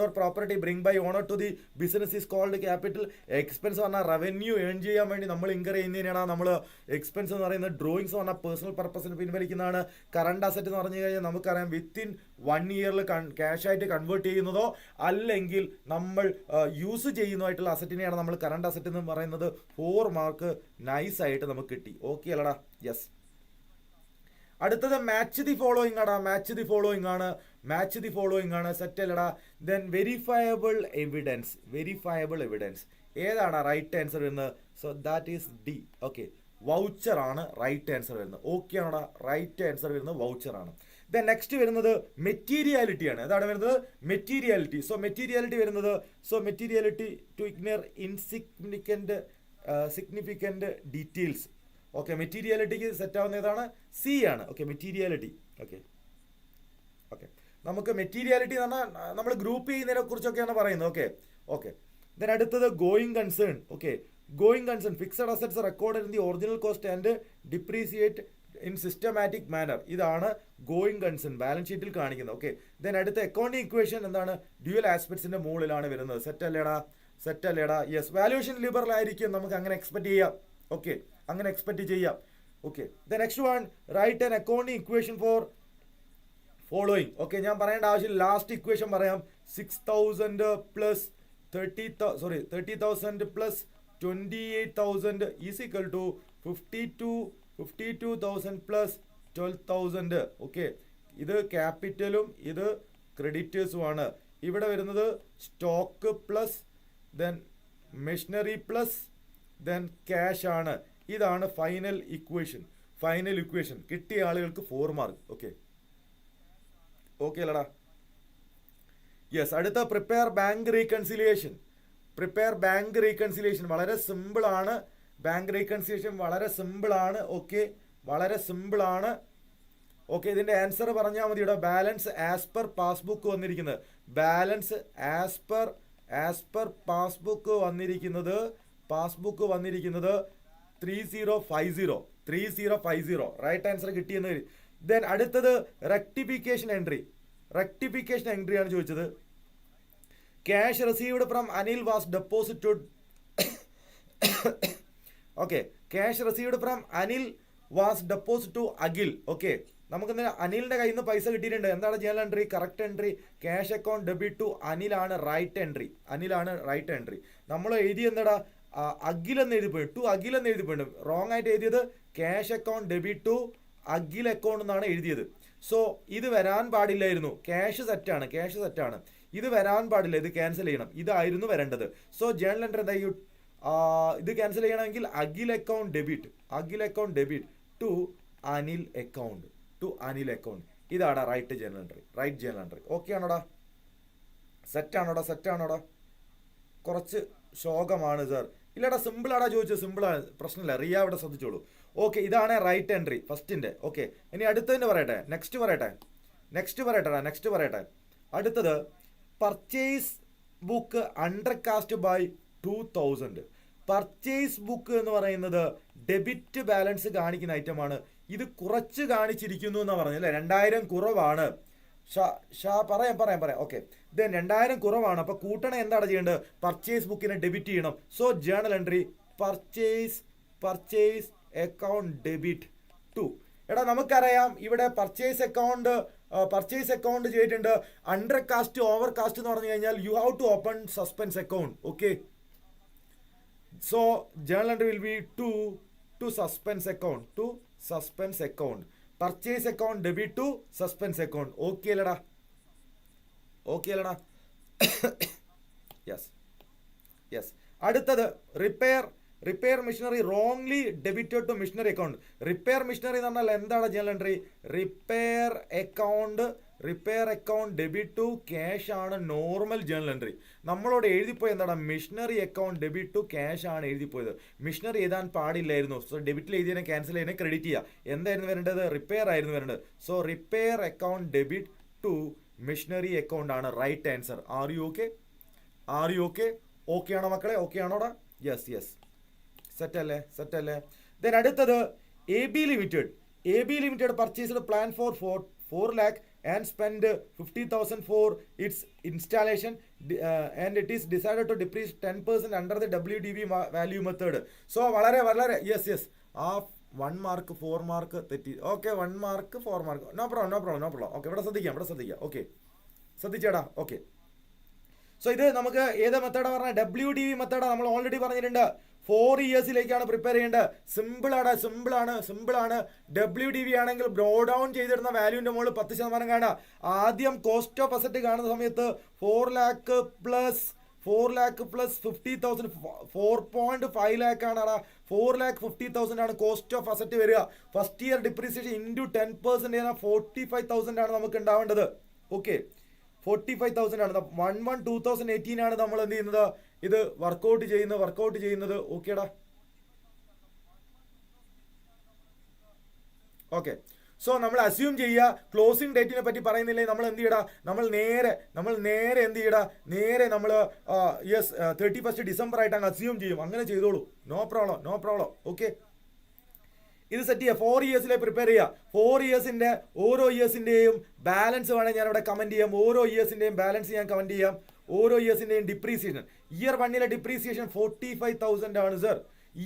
or property bring by owner to the business is called capital. Expense പറഞ്ഞാൽ റവന്യൂ ഏൺ ചെയ്യാൻ വേണ്ടി നമ്മൾ ഇൻകർ ചെയ്യുന്നതിനാണ് നമ്മൾ എക്സ്പെൻസ് എന്ന് പറയുന്നത്. ഡ്രോയിങ്സ് പറഞ്ഞാൽ പേഴ്സണൽ പർപ്പസിന് പിൻവലിക്കുന്നതാണ്. കറണ്ട് അസറ്റ് എന്ന് പറഞ്ഞു കഴിഞ്ഞാൽ നമുക്കറിയാം വിത്തിൻ 1 ഇയറിൽ ക്യാഷ് ആയിട്ട് കൺവേർട്ട് ചെയ്യുന്നതോ അല്ലെങ്കിൽ നമ്മൾ യൂസ് ചെയ്യുന്നതായിട്ടുള്ള അസറ്റിനെയാണ് നമ്മൾ കറണ്ട് അസറ്റ് എന്ന് പറയുന്നത്. 4 മാർക്ക് നൈസ് ആയിട്ട് നമുക്ക് കിട്ടി. ഓക്കെ അല്ലടാ? യെസ്. അടുത്തത് മാച്ച് ദി ഫോളോയിങ് ആണ്. സെറ്റ് അല്ലടാ? ദെൻ വെരിഫയബിൾ എവിഡൻസ് ഏതാണ് റൈറ്റ് ആൻസർ വരുന്നത്? So that is D. Okay, voucher ആണ് റൈറ്റ് ആൻസർ വരുന്നത്. ഓക്കെ ആണോടാ? റൈറ്റ് ആൻസർ വരുന്നത് വൗച്ചർ ആണ്. ദെൻ നെക്സ്റ്റ് വരുന്നത് മെറ്റീരിയാലിറ്റി ആണ്. ഏതാണ് വരുന്നത്? Materiality. So materiality to ignore significant details. Okay, മെറ്റീരിയാലിറ്റിക്ക് സെറ്റ് ആവുന്ന ഏതാണ്? സി ആണ്. Okay, materiality. ഓക്കെ, നമുക്ക് മെറ്റീരിയാലിറ്റി എന്ന് പറഞ്ഞാൽ നമ്മൾ ഗ്രൂപ്പ് ചെയ്യുന്നതിനെ കുറിച്ചൊക്കെയാണ് പറയുന്നത്. ഓക്കെ. ദെൻ അടുത്തത് going concern. Fixed assets recorded in the original cost and depreciate in systematic manor. ഇതാണ് ഗോയിങ് കൺസേൺ ബാലൻസ് ഷീറ്റിൽ കാണിക്കുന്നത്. ഓക്കെ. ദെൻ അടുത്ത അക്കൗണ്ടിങ് ഇക്വേഷൻ എന്താണ്? ഡ്യുവൽ ആസ്പെക്ട്സിന്റെ മുകളിലാണ് വരുന്നത്. സെറ്റ് അല്ലേടാ? യെസ്. വാല്യൂഷൻ ലിബറൽ ആയിരിക്കും, നമുക്ക് അങ്ങനെ എക്സ്പെക്ട് ചെയ്യാം. ഓക്കെ, അങ്ങനെ എക്സ്പെക്ട് ചെയ്യാം. Okay. The next one, right an accounting equation for following. Okay, ഞാൻ പറയേണ്ട ആവശ്യമില്ല, ലാസ്റ്റ് ഇക്വേഷൻ പറയാം. 6,000 plus 30,000 plus 28,000 is equal to 52,000 plus 12,000. Okay, ഇത് ക്യാപിറ്റലും ഇത് ക്രെഡിറ്റേഴ്സുമാണ്. ഇവിടെ വരുന്നത് stock plus then machinery plus then cash ആണ്. ഇതാണ് ഫൈനൽ ഇക്വേഷൻ. കിട്ടിയ ആളുകൾക്ക് 4 മാർക്ക്. ഓക്കെ അല്ലടാ? യെസ്. അടുത്ത പ്രിപ്പയർ ബാങ്ക് റീകൺസിലിയേഷൻ. വളരെ സിമ്പിൾ ആണ്. വളരെ സിമ്പിൾ ആണ്. ഓക്കെ, ഇതിന്റെ ആൻസർ പറഞ്ഞാൽ മതി. ഇവിടെ ബാലൻസ് ആസ് പെർ പാസ്ബുക്ക് വന്നിരിക്കുന്നത്. പാസ്ബുക്ക് വന്നിരിക്കുന്നത് 3050. റൈറ്റ് ആൻസർ കിട്ടിയെന്ന്. ദെൻ അടുത്തത് റെക്ടിഫിക്കേഷൻ എൻട്രി ആണ് ചോദിച്ചത്. Cash received from Anil was deposited. Okay, cash received from Anil was deposit to Akhil. Okay, നമുക്ക് അനിലിന്റെ കയ്യിൽ നിന്ന് പൈസ കിട്ടിയിട്ടുണ്ട്. എന്താണ് journal entry? Correct entry. Cash account debit to അനിലാണ് റൈറ്റ് എൻട്രി. നമ്മൾ എഴുതി എന്താ? അഖിൽ എന്ന് എഴുതിപ്പോയിട്ടുണ്ട്. റോങ് ആയിട്ട് എഴുതിയത് cash account debit to Akhil account എന്നാണ് എഴുതിയത്. സോ ഇത് വരാൻ പാടില്ലായിരുന്നു. ക്യാഷ് സെറ്റാണ്. ഇത് വരാൻ പാടില്ല, ഇത് ക്യാൻസൽ ചെയ്യണം. ഇതായിരുന്നു വരേണ്ടത്. സോ ജേണൽ എൻട്രി എന്താ? ഇത് ക്യാൻസൽ ചെയ്യണമെങ്കിൽ Akhil account debit to Anil account. ഇതാണ് റൈറ്റ് ജേണൽ എൻട്രി. ഓക്കെ ആണോടാ? സെറ്റാണോടാ? കുറച്ച് ശോകമാണ് സാർ. ഇല്ലടാ സിമ്പിളാടാ ചോദിച്ചത്, സിമ്പിളാണ്, പ്രശ്നമില്ല. റിയ അവിടെ ശ്രദ്ധിച്ചോളൂ. ഓക്കെ, ഇതാണ് റൈറ്റ് എൻട്രി ഫസ്റ്റിൻ്റെ. ഓക്കെ, ഇനി അടുത്തതിൻ്റെ പറയട്ടെ, നെക്സ്റ്റ് പറയട്ടെ. അടുത്തത് purchase book under cast by 2000. Purchase book എന്ന് പറയുന്നത് ഡെബിറ്റ് ബാലൻസ് കാണിക്കുന്ന ഐറ്റമാണ്. ഇത് കുറച്ച് കാണിച്ചിരിക്കുന്നു എന്നാണ് പറഞ്ഞല്ലേ, 2000 കുറവാണ്. പറയാം. ഓക്കെ, ദെൻ 2000 കുറവാണ്. അപ്പോൾ കൂട്ടണ എന്താണ് ചെയ്യേണ്ടത്? പർച്ചേസ് ബുക്കിനെ ഡെബിറ്റ് ചെയ്യണം. So journal entry purchase account debit to. എടാ നമുക്കറിയാം ഇവിടെ പർച്ചേസ് അക്കൗണ്ട് ചെയ്തിട്ടുണ്ട്. അണ്ടർ കാസ്റ്റ് ഓവർ കാസ്റ്റ് എന്ന് പറഞ്ഞു കഴിഞ്ഞാൽ you have to open suspense account. Okay, so journal entry will be to suspense account. Purchase account debit to suspense account. Okay അല്ലടാ? Yes. അടുത്തത് repair machinery wrongly debited to machinery account. Repair machinery എന്ന് പറഞ്ഞാൽ എന്താണ് journal entry? Repair account debit to cash ആണ് normal journal entry. നമ്മളോട് എഴുതിപ്പോയി എന്താണ്? Machinery account debit to cash ആണ് എഴുതിപ്പോയത്. മെഷീനറി എഴുതാൻ പാടില്ലായിരുന്നു. സോ ഡെബിറ്റിൽ എഴുതിയതിനെ ക്യാൻസൽ ചെയ്യുന്നത് ക്രെഡിറ്റ് ചെയ്യുക. എന്തായിരുന്നു വരേണ്ടത്? റിപ്പയർ ആയിരുന്നു വരേണ്ടത്. So repair account debit to machinery account ആണ് right answer. Are you okay? Okay ആണോ മക്കളെ? ഓക്കെ ആണോടാ? യെസ്. സെറ്റ് അല്ലേ? ദെൻ അടുത്തത് A B limited purchased plan for 4 lakh and spend 50,000 for its installation and it is decided to depreciate 10% under the WDV value method. So വളരെ yes ആ 1 mark 4 mark തെറ്റി. Okay, 1 mark 4 mark, no problem. Okay, ഇവിടെ ശ്രദ്ധിക്കാം. Okay, ശ്രദ്ധിച്ചേടാ. Okay, so ഇത് നമുക്ക് ഏത് മെത്തേഡാണ് പറഞ്ഞത്? WDV മെത്തേഡാണ്. നമ്മൾ ഓൾറെഡി പറഞ്ഞിട്ടുണ്ട് 4 ഇയേഴ്സിലേക്കാണ് പ്രിപ്പയർ ചെയ്യേണ്ടത്. സിമ്പിളാണ്. WDV ആണെങ്കിൽ ബ്രോ ഡൗൺ ചെയ്തിടുന്ന വാല്യൂവിൻ്റെ മുകളിൽ 10% കാണുക. ആദ്യം കോസ്റ്റ് ഓഫ് അസറ്റ് കാണുന്ന സമയത്ത് 4 lakh plus 50,000 4.5 lakh ആണ്. 4,50,000 ആണ് കോസ്റ്റ് ഓഫ് അസറ്റ് വരിക. ഫസ്റ്റ് ഇയർ ഡിപ്രീസിയേഷൻ ഇൻറ്റു 10% 45,000 ആണ് നമുക്ക് ഉണ്ടാവേണ്ടത്. ഓക്കെ, 45,000 ആണ്. 1/1/2018 ആണ് നമ്മൾ എന്ത് ചെയ്യുന്നത്? ഇത് വർക്കൗട്ട് ചെയ്യുന്നത്. ഓക്കേടാ? ഓക്കെ, സോ നമ്മൾ അസ്യൂം ചെയ്യുക. ക്ലോസിംഗ് ഡേറ്റിനെ പറ്റി പറയുന്നില്ലേ, നമ്മൾ എന്ത് ചെയ്യടാ? നമ്മൾ നേരെ എന്ത് ചെയ്യടാ? നമ്മൾ 31 ഡിസംബർ ആയിട്ട് അങ്ങ് അസ്യൂം ചെയ്യും. അങ്ങനെ ചെയ്തോളൂ, നോ പ്രോബ്ലം. ഓക്കെ, ഇത് സെറ്റ് ചെയ്യുക. 4 ഇയേഴ്സിലെ പ്രിപ്പയർ ചെയ്യുക. 4 ഇയേഴ്സിൻ്റെ ഓരോ ഇയേഴ്സിൻ്റെയും ബാലൻസ് വേണമെങ്കിൽ ഞാൻ ഇവിടെ കമൻറ്റ് ചെയ്യാം. ഓരോ ഇയേഴ്സിൻ്റെയും ബാലൻസ് ഞാൻ കമൻറ്റ് ചെയ്യാം. ഓരോ ഇയേഴ്സിൻ്റെയും ഡിപ്രീസിയേഷൻ. ഇയർ 1 ഡിപ്രീസിയേഷൻ 45,000 ആണ് സർ.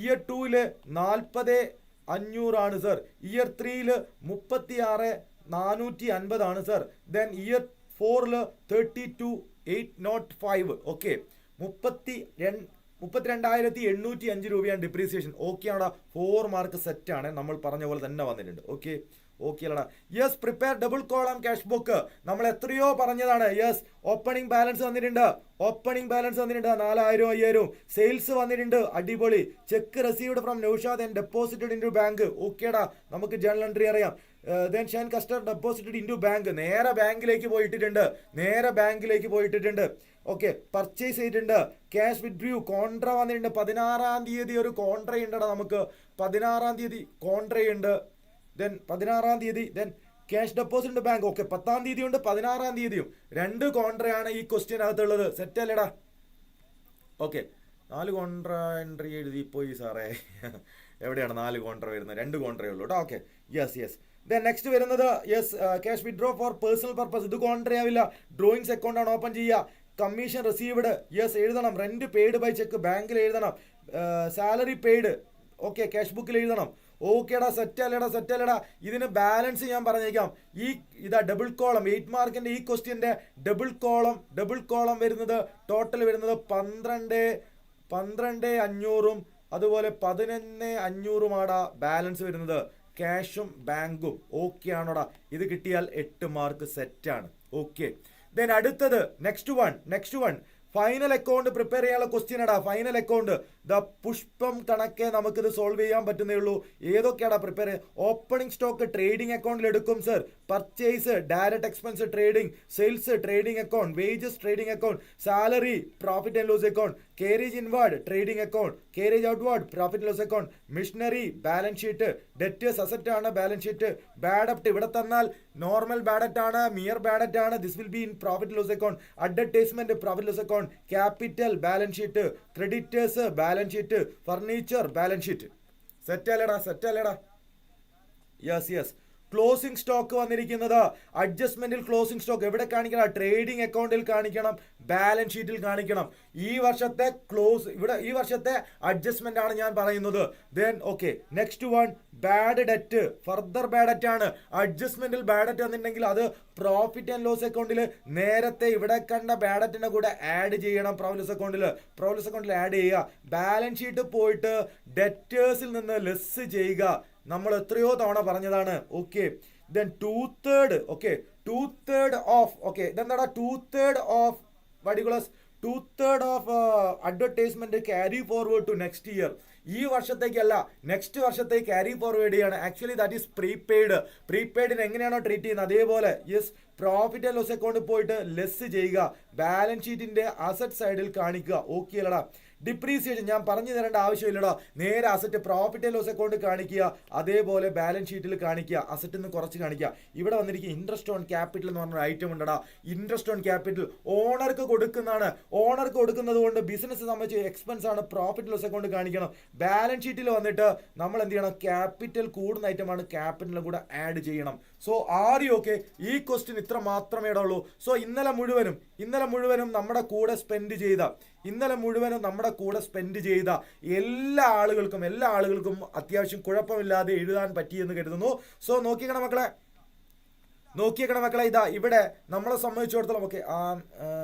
ഇയർ 2 40,500 ആണ് സർ. ഇയർ 3 36,450 ആണ് സർ. Then year 4 32,805. ഓക്കെ, 32,805 രൂപയാണ് ഡിപ്രീസിയേഷൻ. ഓക്കെ ആണോ? 4 മാർക്ക് സെറ്റ് ആണ്. നമ്മൾ പറഞ്ഞ പോലെ തന്നെ വന്നിട്ടുണ്ട്. ഓക്കെ അല്ലടാ? Yes, prepare double column cash book. നമ്മൾ എത്രയോ പറഞ്ഞതാണ്. യെസ്, ഓപ്പണിംഗ് ബാലൻസ് വന്നിട്ടുണ്ട്. 4,000 5,000. സെയിൽസ് വന്നിട്ടുണ്ട്. അടിപൊളി. Cheque received from Naushad and deposited in to bank. ഓക്കേടാ, നമുക്ക് ജേണൽ എൻട്രി അറിയാം. ദെൻ ഷൈൻ കസ്റ്റർ ഡെപ്പോസിറ്റഡ് ഇൻ ടു ബാങ്ക്. നേരെ ബാങ്കിലേക്ക് പോയിട്ടിട്ടുണ്ട്. ഓക്കെ, പർച്ചേസ് ചെയ്തിട്ടുണ്ട്. Cash withdrew. കോൺട്ര വന്നിട്ടുണ്ട്. 16-ാം തീയതി ഒരു കോൺട്ര ഉണ്ടടാ നമുക്ക്. 16-ാം തീയതി കോൺട്രയുണ്ട്. ദെൻ 16-ാം തീയതി ക്യാഷ് ഡെപ്പോസിറ്റ് ബാങ്ക്. ഓക്കെ, 10-ാം തീയതി ഉണ്ട്, 16-ാം തീയതിയും. 2 കോൺട്രയാണ് ഈ ക്വസ്റ്റ്യനകത്തുള്ളത്. സെറ്റ് അല്ലേടാ? ഓക്കെ, 4 കോൺട്ര എൻട്രി എഴുതിപ്പോയി സാറേ. എവിടെയാണ് 4 കോൺട്ര വരുന്നത്? 2 കോൺട്രയേ ഉള്ളൂ കേട്ടോ. Okay, yes. ദെൻ നെക്സ്റ്റ് വരുന്നത് cash withdraw for personal purpose. ഇത് കോൺട്ര ആവില്ല. ഡ്രോയിങ്സ് അക്കൗണ്ട് ആണ് ഓപ്പൺ ചെയ്യുക. കമ്മീഷൻ റിസീവ്ഡ് എഴുതണം. റെന്റ് പെയ്ഡ് ബൈ ചെക്ക് ബാങ്കിൽ എഴുതണം. സാലറി പെയ്ഡ് ക്യാഷ് ബുക്കിൽ എഴുതണം. ഓക്കേടാ, സെറ്റ് അല്ലടാ? ഇതിന് ബാലൻസ് ഞാൻ പറഞ്ഞേക്കാം. ഇതാ ഡബിൾ കോളം 8 മാർക്കിന്റെ ഈ ക്വസ്റ്റ്യന്റെ ഡബിൾ കോളം വരുന്നത് ടോട്ടൽ വരുന്നത് 12,500 അതുപോലെ 11,500 ബാലൻസ് വരുന്നത്. ക്യാഷും ബാങ്കും. ഓക്കെ ആണോടാ? ഇത് കിട്ടിയാൽ 8 മാർക്ക് സെറ്റാണ്. ഓക്കെ, ദെൻ അടുത്തത് next one final account prepare ചെയ്യാനുള്ള ക്വസ്റ്റ്യൻ അടാ. ഫൈനൽ അക്കൗണ്ട് ദ പുഷ്പം കണക്കെ നമുക്കിത് സോൾവ് ചെയ്യാൻ പറ്റുന്നേ ഉള്ളൂ. ഏതൊക്കെയാണ് പ്രിപ്പയർ? ഓപ്പണിംഗ് സ്റ്റോക്ക് ട്രേഡിംഗ് അക്കൗണ്ടിൽ എടുക്കും sir. Purchase direct expense trading, sales trading account, wages trading account, salary profit and loss account, carriage inward trading account, carriage outward profit loss account, machinery balance sheet, debtors asset ആണ് balance sheet, bad debt ഇവിടെ തന്നാൽ normal bad debt ആണ്, mere bad debt ആണ്, this will be in profit loss account, advertisement profit loss account, capital balance sheet, creditors balance sheet, furniture balance sheet. Set അല്ലേടാ? Yes. Closing stock വന്നിരിക്കുന്നത് അഡ്ജസ്റ്റ്മെന്റിൽ closing stock എവിടെ കാണിക്കണം? Trading അക്കൗണ്ടിൽ കാണിക്കണം, balance ഷീറ്റിൽ കാണിക്കണം. ഈ വർഷത്തെ അഡ്ജസ്റ്റ്മെന്റ് ആണ് ഞാൻ പറയുന്നത്. Then okay, next one bad debt, further bad debt ആണ്. അഡ്ജസ്റ്റ്മെന്റിൽ ബാഡ് ഡെറ്റ് വന്നിട്ടുണ്ടെങ്കിൽ അത് പ്രോഫിറ്റ് ആൻഡ് ലോസ് അക്കൗണ്ടിൽ നേരത്തെ ഇവിടെ കണ്ട ബാഡ് ഡെറ്റിന്റെ കൂടെ ആഡ് ചെയ്യണം. പ്രോഫിറ്റ് ലോസ് അക്കൗണ്ടിൽ ആഡ് ചെയ്യുക. ബാലൻസ് ഷീറ്റ് പോയിട്ട് ഡെറ്റേഴ്സിൽ നിന്ന് ലെസ് ചെയ്യുക. നമ്മൾ എത്രയോ തവണ പറഞ്ഞതാണ്. Okay, then 2/3 okay, 2/3 of okay, ഇതെന്താടാ 2/3 of particulars, 2/3 of advertisement carry forward to next year. ഈ വർഷത്തേക്കല്ല, നെക്സ്റ്റ് വർഷത്തേക്ക് ക്യാരി ഫോർവേഡ് ചെയ്യാണ്. ആക്ച്വലി ദാറ്റ് ഈസ് പ്രീപെയ്ഡിന് എങ്ങനെയാണോ ട്രീറ്റ് ചെയ്യുന്നത് അതേപോലെ യെസ്, പ്രോഫിറ്റ് ആൻഡ് ലോസ് അക്കൗണ്ടിൽ പോയിട്ട് ലെസ് ചെയ്യുക, ബാലൻസ് ഷീറ്റിന്റെ അസറ്റ് സൈഡിൽ കാണിക്കുക. ഓക്കെ അല്ലടാ? ഡിപ്രീസിയേഷൻ ഞാൻ പറഞ്ഞു തരേണ്ട ആവശ്യമില്ലടാ. നേരെ asset profit and loss account കാണിക്കുക, അതേപോലെ ബാലൻസ് ഷീറ്റിൽ കാണിക്കുക, അസറ്റിൽ നിന്ന് കുറച്ച് കാണിക്കുക. ഇവിടെ വന്നിരിക്കുക ഇൻട്രസ്റ്റ് ഓൺ ക്യാപിറ്റൽ എന്ന് പറഞ്ഞ ഐറ്റം ഉണ്ടടാ. ഇൻട്രസ്റ്റ് ഓൺ ക്യാപിറ്റൽ ഓണർക്ക് കൊടുക്കുന്നതാണ്. ഓണർക്ക് കൊടുക്കുന്നത് കൊണ്ട് ബിസിനസ് സംബന്ധിച്ച് എക്സ്പെൻസ് ആണ്, പ്രോഫിറ്റ് ലോസ് അക്കൗണ്ട് കാണിക്കണം. ബാലൻസ് ഷീറ്റിൽ വന്നിട്ട് നമ്മൾ എന്ത് ചെയ്യണം? ക്യാപിറ്റൽ കൂടുന്ന ഐറ്റമാണ്, ക്യാപിറ്റലും കൂടെ ആഡ് ചെയ്യണം. സോ ആദ്യം ഓക്കെ, ഈ ക്വസ്റ്റ്യൻ ഇത്ര മാത്രമേ ഇടുള്ളൂ. സോ ഇന്നലെ മുഴുവനും നമ്മുടെ കൂടെ സ്പെൻഡ് ചെയ്ത എല്ലാ ആളുകൾക്കും അത്യാവശ്യം കുഴപ്പമില്ലാതെ എഴുതാൻ പറ്റിയെന്ന് കരുതുന്നു. സോ നോക്കിക്കണ മക്കളെ, ഇതാ ഇവിടെ നമ്മളെ സംബന്ധിച്ചിടത്തോളം ഓക്കെ,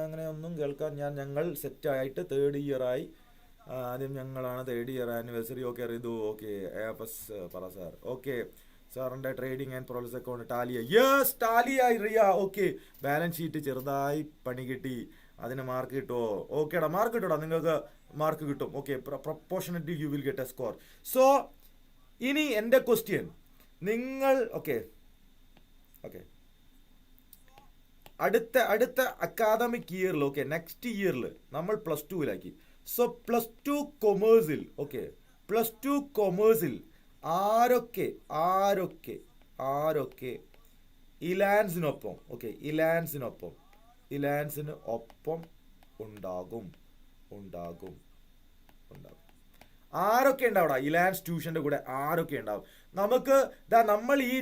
അങ്ങനെ ഒന്നും കേൾക്കാൻ ഞങ്ങൾ സെറ്റായിട്ട് 3rd ഇയറായി. ആദ്യം ഞങ്ങളാണ് 3rd year anniversary. Okay Ritu, okay AFS പറ സാർ. ഓക്കെ സാറിൻ്റെ ട്രേഡിംഗ് ആൻഡ് പ്രോസസ് അക്കൗണ്ട് ടാലിയായി റിയ. ഓക്കെ, ബാലൻസ് ഷീറ്റ് ചെറുതായി പണി കിട്ടി, അതിന് മാർക്ക് കിട്ടുമോ? ഓക്കേടാ, മാർക്ക് കിട്ടൂടാ, നിങ്ങൾക്ക് മാർക്ക് കിട്ടും. Okay, proportionately you will get a score. So ഇനി എൻ്റെ ക്വസ്റ്റ്യൻ, നിങ്ങൾ ഓക്കെ അടുത്ത അക്കാദമിക് ഇയറിൽ ഓക്കെ, നെക്സ്റ്റ് ഇയറിൽ നമ്മൾ +2 സോ +2 കൊമേഴ്സിൽ ആരൊക്കെ ഇലാൻസിനൊപ്പം ഉണ്ടാകും. ആരൊക്കെ ഉണ്ടാവും ഇലാൻസ് ട്യൂഷന്റെ കൂടെ? ആരൊക്കെ ഉണ്ടാവും? നമ്മൾ ഈ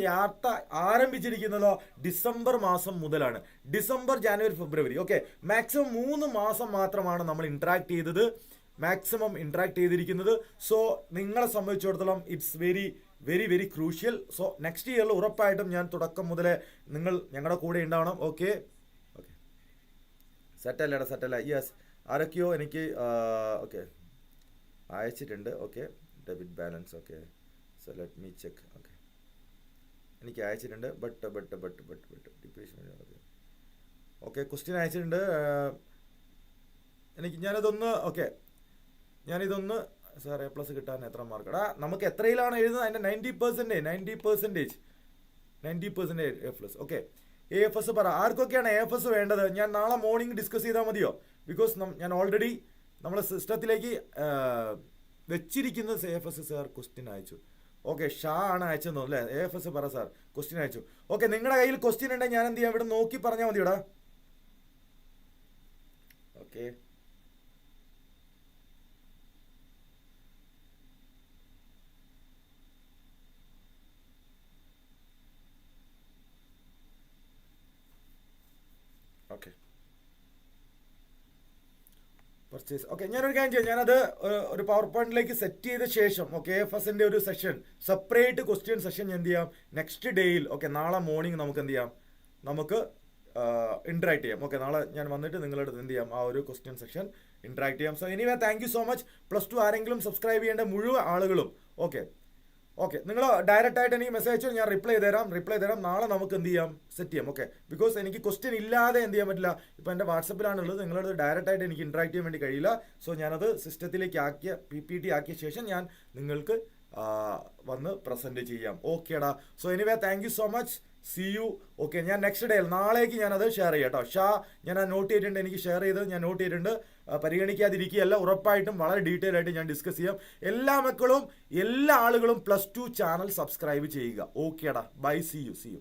യാത്ര ആരംഭിച്ചിരിക്കുന്നതോ ഡിസംബർ മാസം മുതലാണ്. ഡിസംബർ, ജനുവരി, ഫെബ്രുവരി ഓക്കെ, മാക്സിമം 3 മാസം മാത്രമാണ് നമ്മൾ ഇന്ററാക്ട് ചെയ്തിരിക്കുന്നത്. സോ നിങ്ങളെ സംബന്ധിച്ചിടത്തോളം it's very very very crucial. So next ഇയറിൽ ഉറപ്പായിട്ടും ഞാൻ തുടക്കം മുതലേ നിങ്ങൾ ഞങ്ങളുടെ കൂടെ ഉണ്ടാവണം. ഓക്കെ, സെറ്റല്ല. യെസ്, ആരൊക്കെയോ എനിക്ക് ഓക്കെ അയച്ചിട്ടുണ്ട്. Okay, debit balance. Okay, so let me check. Okay, എനിക്ക് അയച്ചിട്ടുണ്ട്. ബട്ട് ഓക്കെ, ക്വസ്റ്റ്യൻ അയച്ചിട്ടുണ്ട്. ഞാനിതൊന്ന് സാർ A+ കിട്ടാൻ എത്ര മാർക്കടാ? നമുക്ക് എത്രയിലാണ് എഴുതുന്നത്? അതിൻ്റെ 90% A+. ഓക്കെ, AFS പറ. ആർക്കൊക്കെയാണ് AFS വേണ്ടത്? ഞാൻ നാളെ മോർണിംഗ് ഡിസ്കസ് ചെയ്താൽ മതിയോ? ബിക്കോസ് ഞാൻ ഓൾറെഡി നമ്മളെ സിസ്റ്റത്തിലേക്ക് വെച്ചിരിക്കുന്നത് AFS സാർ ക്വസ്റ്റ്യൻ അയച്ചു. ഓക്കെ, ഷാ ആണ് അയച്ചെന്നു അല്ലേ? AFS പറ സാർ, ക്വസ്റ്റ്യൻ അയച്ചു. ഓക്കെ, നിങ്ങളുടെ കയ്യിൽ ക്വസ്റ്റ്യൻ ഉണ്ടെങ്കിൽ ഞാൻ എന്ത് ചെയ്യാം? ഇവിടെ നോക്കി പറഞ്ഞാൽ മതിയോടാ. Okay, purchase. ഓക്കെ, ഞാനൊരു കാര്യം ചെയ്യാം. ഞാനത് ഒരു പവർ പോയിന്റിലേക്ക് സെറ്റ് ചെയ്ത ശേഷം ഓക്കെ, AFSന്റെ ഒരു സെഷൻ, സെപ്പറേറ്റ് ക്വസ്റ്റ്യൻ സെഷൻ എന്ത് ചെയ്യാം? നെക്സ്റ്റ് ഡേയിൽ ഓക്കെ, നാളെ മോർണിംഗ് നമുക്ക് എന്ത് ചെയ്യാം? നമുക്ക് ഇന്ററാക്ട് ചെയ്യാം. ഓക്കെ, നാളെ ഞാൻ വന്നിട്ട് നിങ്ങളുടെ അടുത്ത് എന്ത് ചെയ്യാം? ആ ഒരു ക്വസ്റ്റ്യൻ സെക്ഷൻ ഇന്ററാക്ട് ചെയ്യാം. So anyway thank you so much. +2 ആരെങ്കിലും സബ്സ്ക്രൈബ് ചെയ്യേണ്ട മുഴുവൻ ആളുകളും ഓക്കെ, നിങ്ങൾ ഡയറക്റ്റ് ആയിട്ട് എനിക്ക് മെസ്സേജ് അയച്ചോ, ഞാൻ റിപ്ലൈ തരാം. നാളെ നമുക്ക് എന്ത് ചെയ്യാം, സെറ്റ് ചെയ്യാം. ഓക്കെ, ബിക്കോസ് എനിക്ക് ക്വസ്റ്റ്യൻ ഇല്ലാതെ എന്ത് ചെയ്യാൻ പറ്റില്ല. ഇപ്പോൾ എൻ്റെ വാട്സപ്പിലാണുള്ളത്, നിങ്ങളത് ഡയറക്റ്റ് ആയിട്ട് എനിക്ക് ഇൻട്രാക്ട് ചെയ്യാൻ വേണ്ടി കഴിയില്ല. സോ ഞാനത് സിസ്റ്റത്തിലേക്ക് ആക്കിയ PPT ആക്കിയ ശേഷം ഞാൻ നിങ്ങൾക്ക് വന്ന് പ്രസൻറ്റ് ചെയ്യാം. ഓക്കേടാ. So anyway thank you so much. See you. Okay, ഞാൻ നെക്സ്റ്റ് ഡേ നാളേക്ക് ഞാനത് ഷെയർ ചെയ്യാം കേട്ടോ. ഞാൻ നോട്ട് ചെയ്തിട്ടുണ്ട്, എനിക്ക് ഷെയർ ചെയ്ത് ഞാൻ നോട്ട് ചെയ്തിട്ടുണ്ട്. പരിഗണിക്കാതിരിക്കുകയല്ല, ഉറപ്പായിട്ടും വളരെ ഡീറ്റെയിൽ ആയിട്ട് ഞാൻ ഡിസ്കസ് ചെയ്യാം. എല്ലാ ആളുകളും +2 ചാനൽ സബ്സ്ക്രൈബ് ചെയ്യുക. ഓക്കേടാ, ബൈ. C U.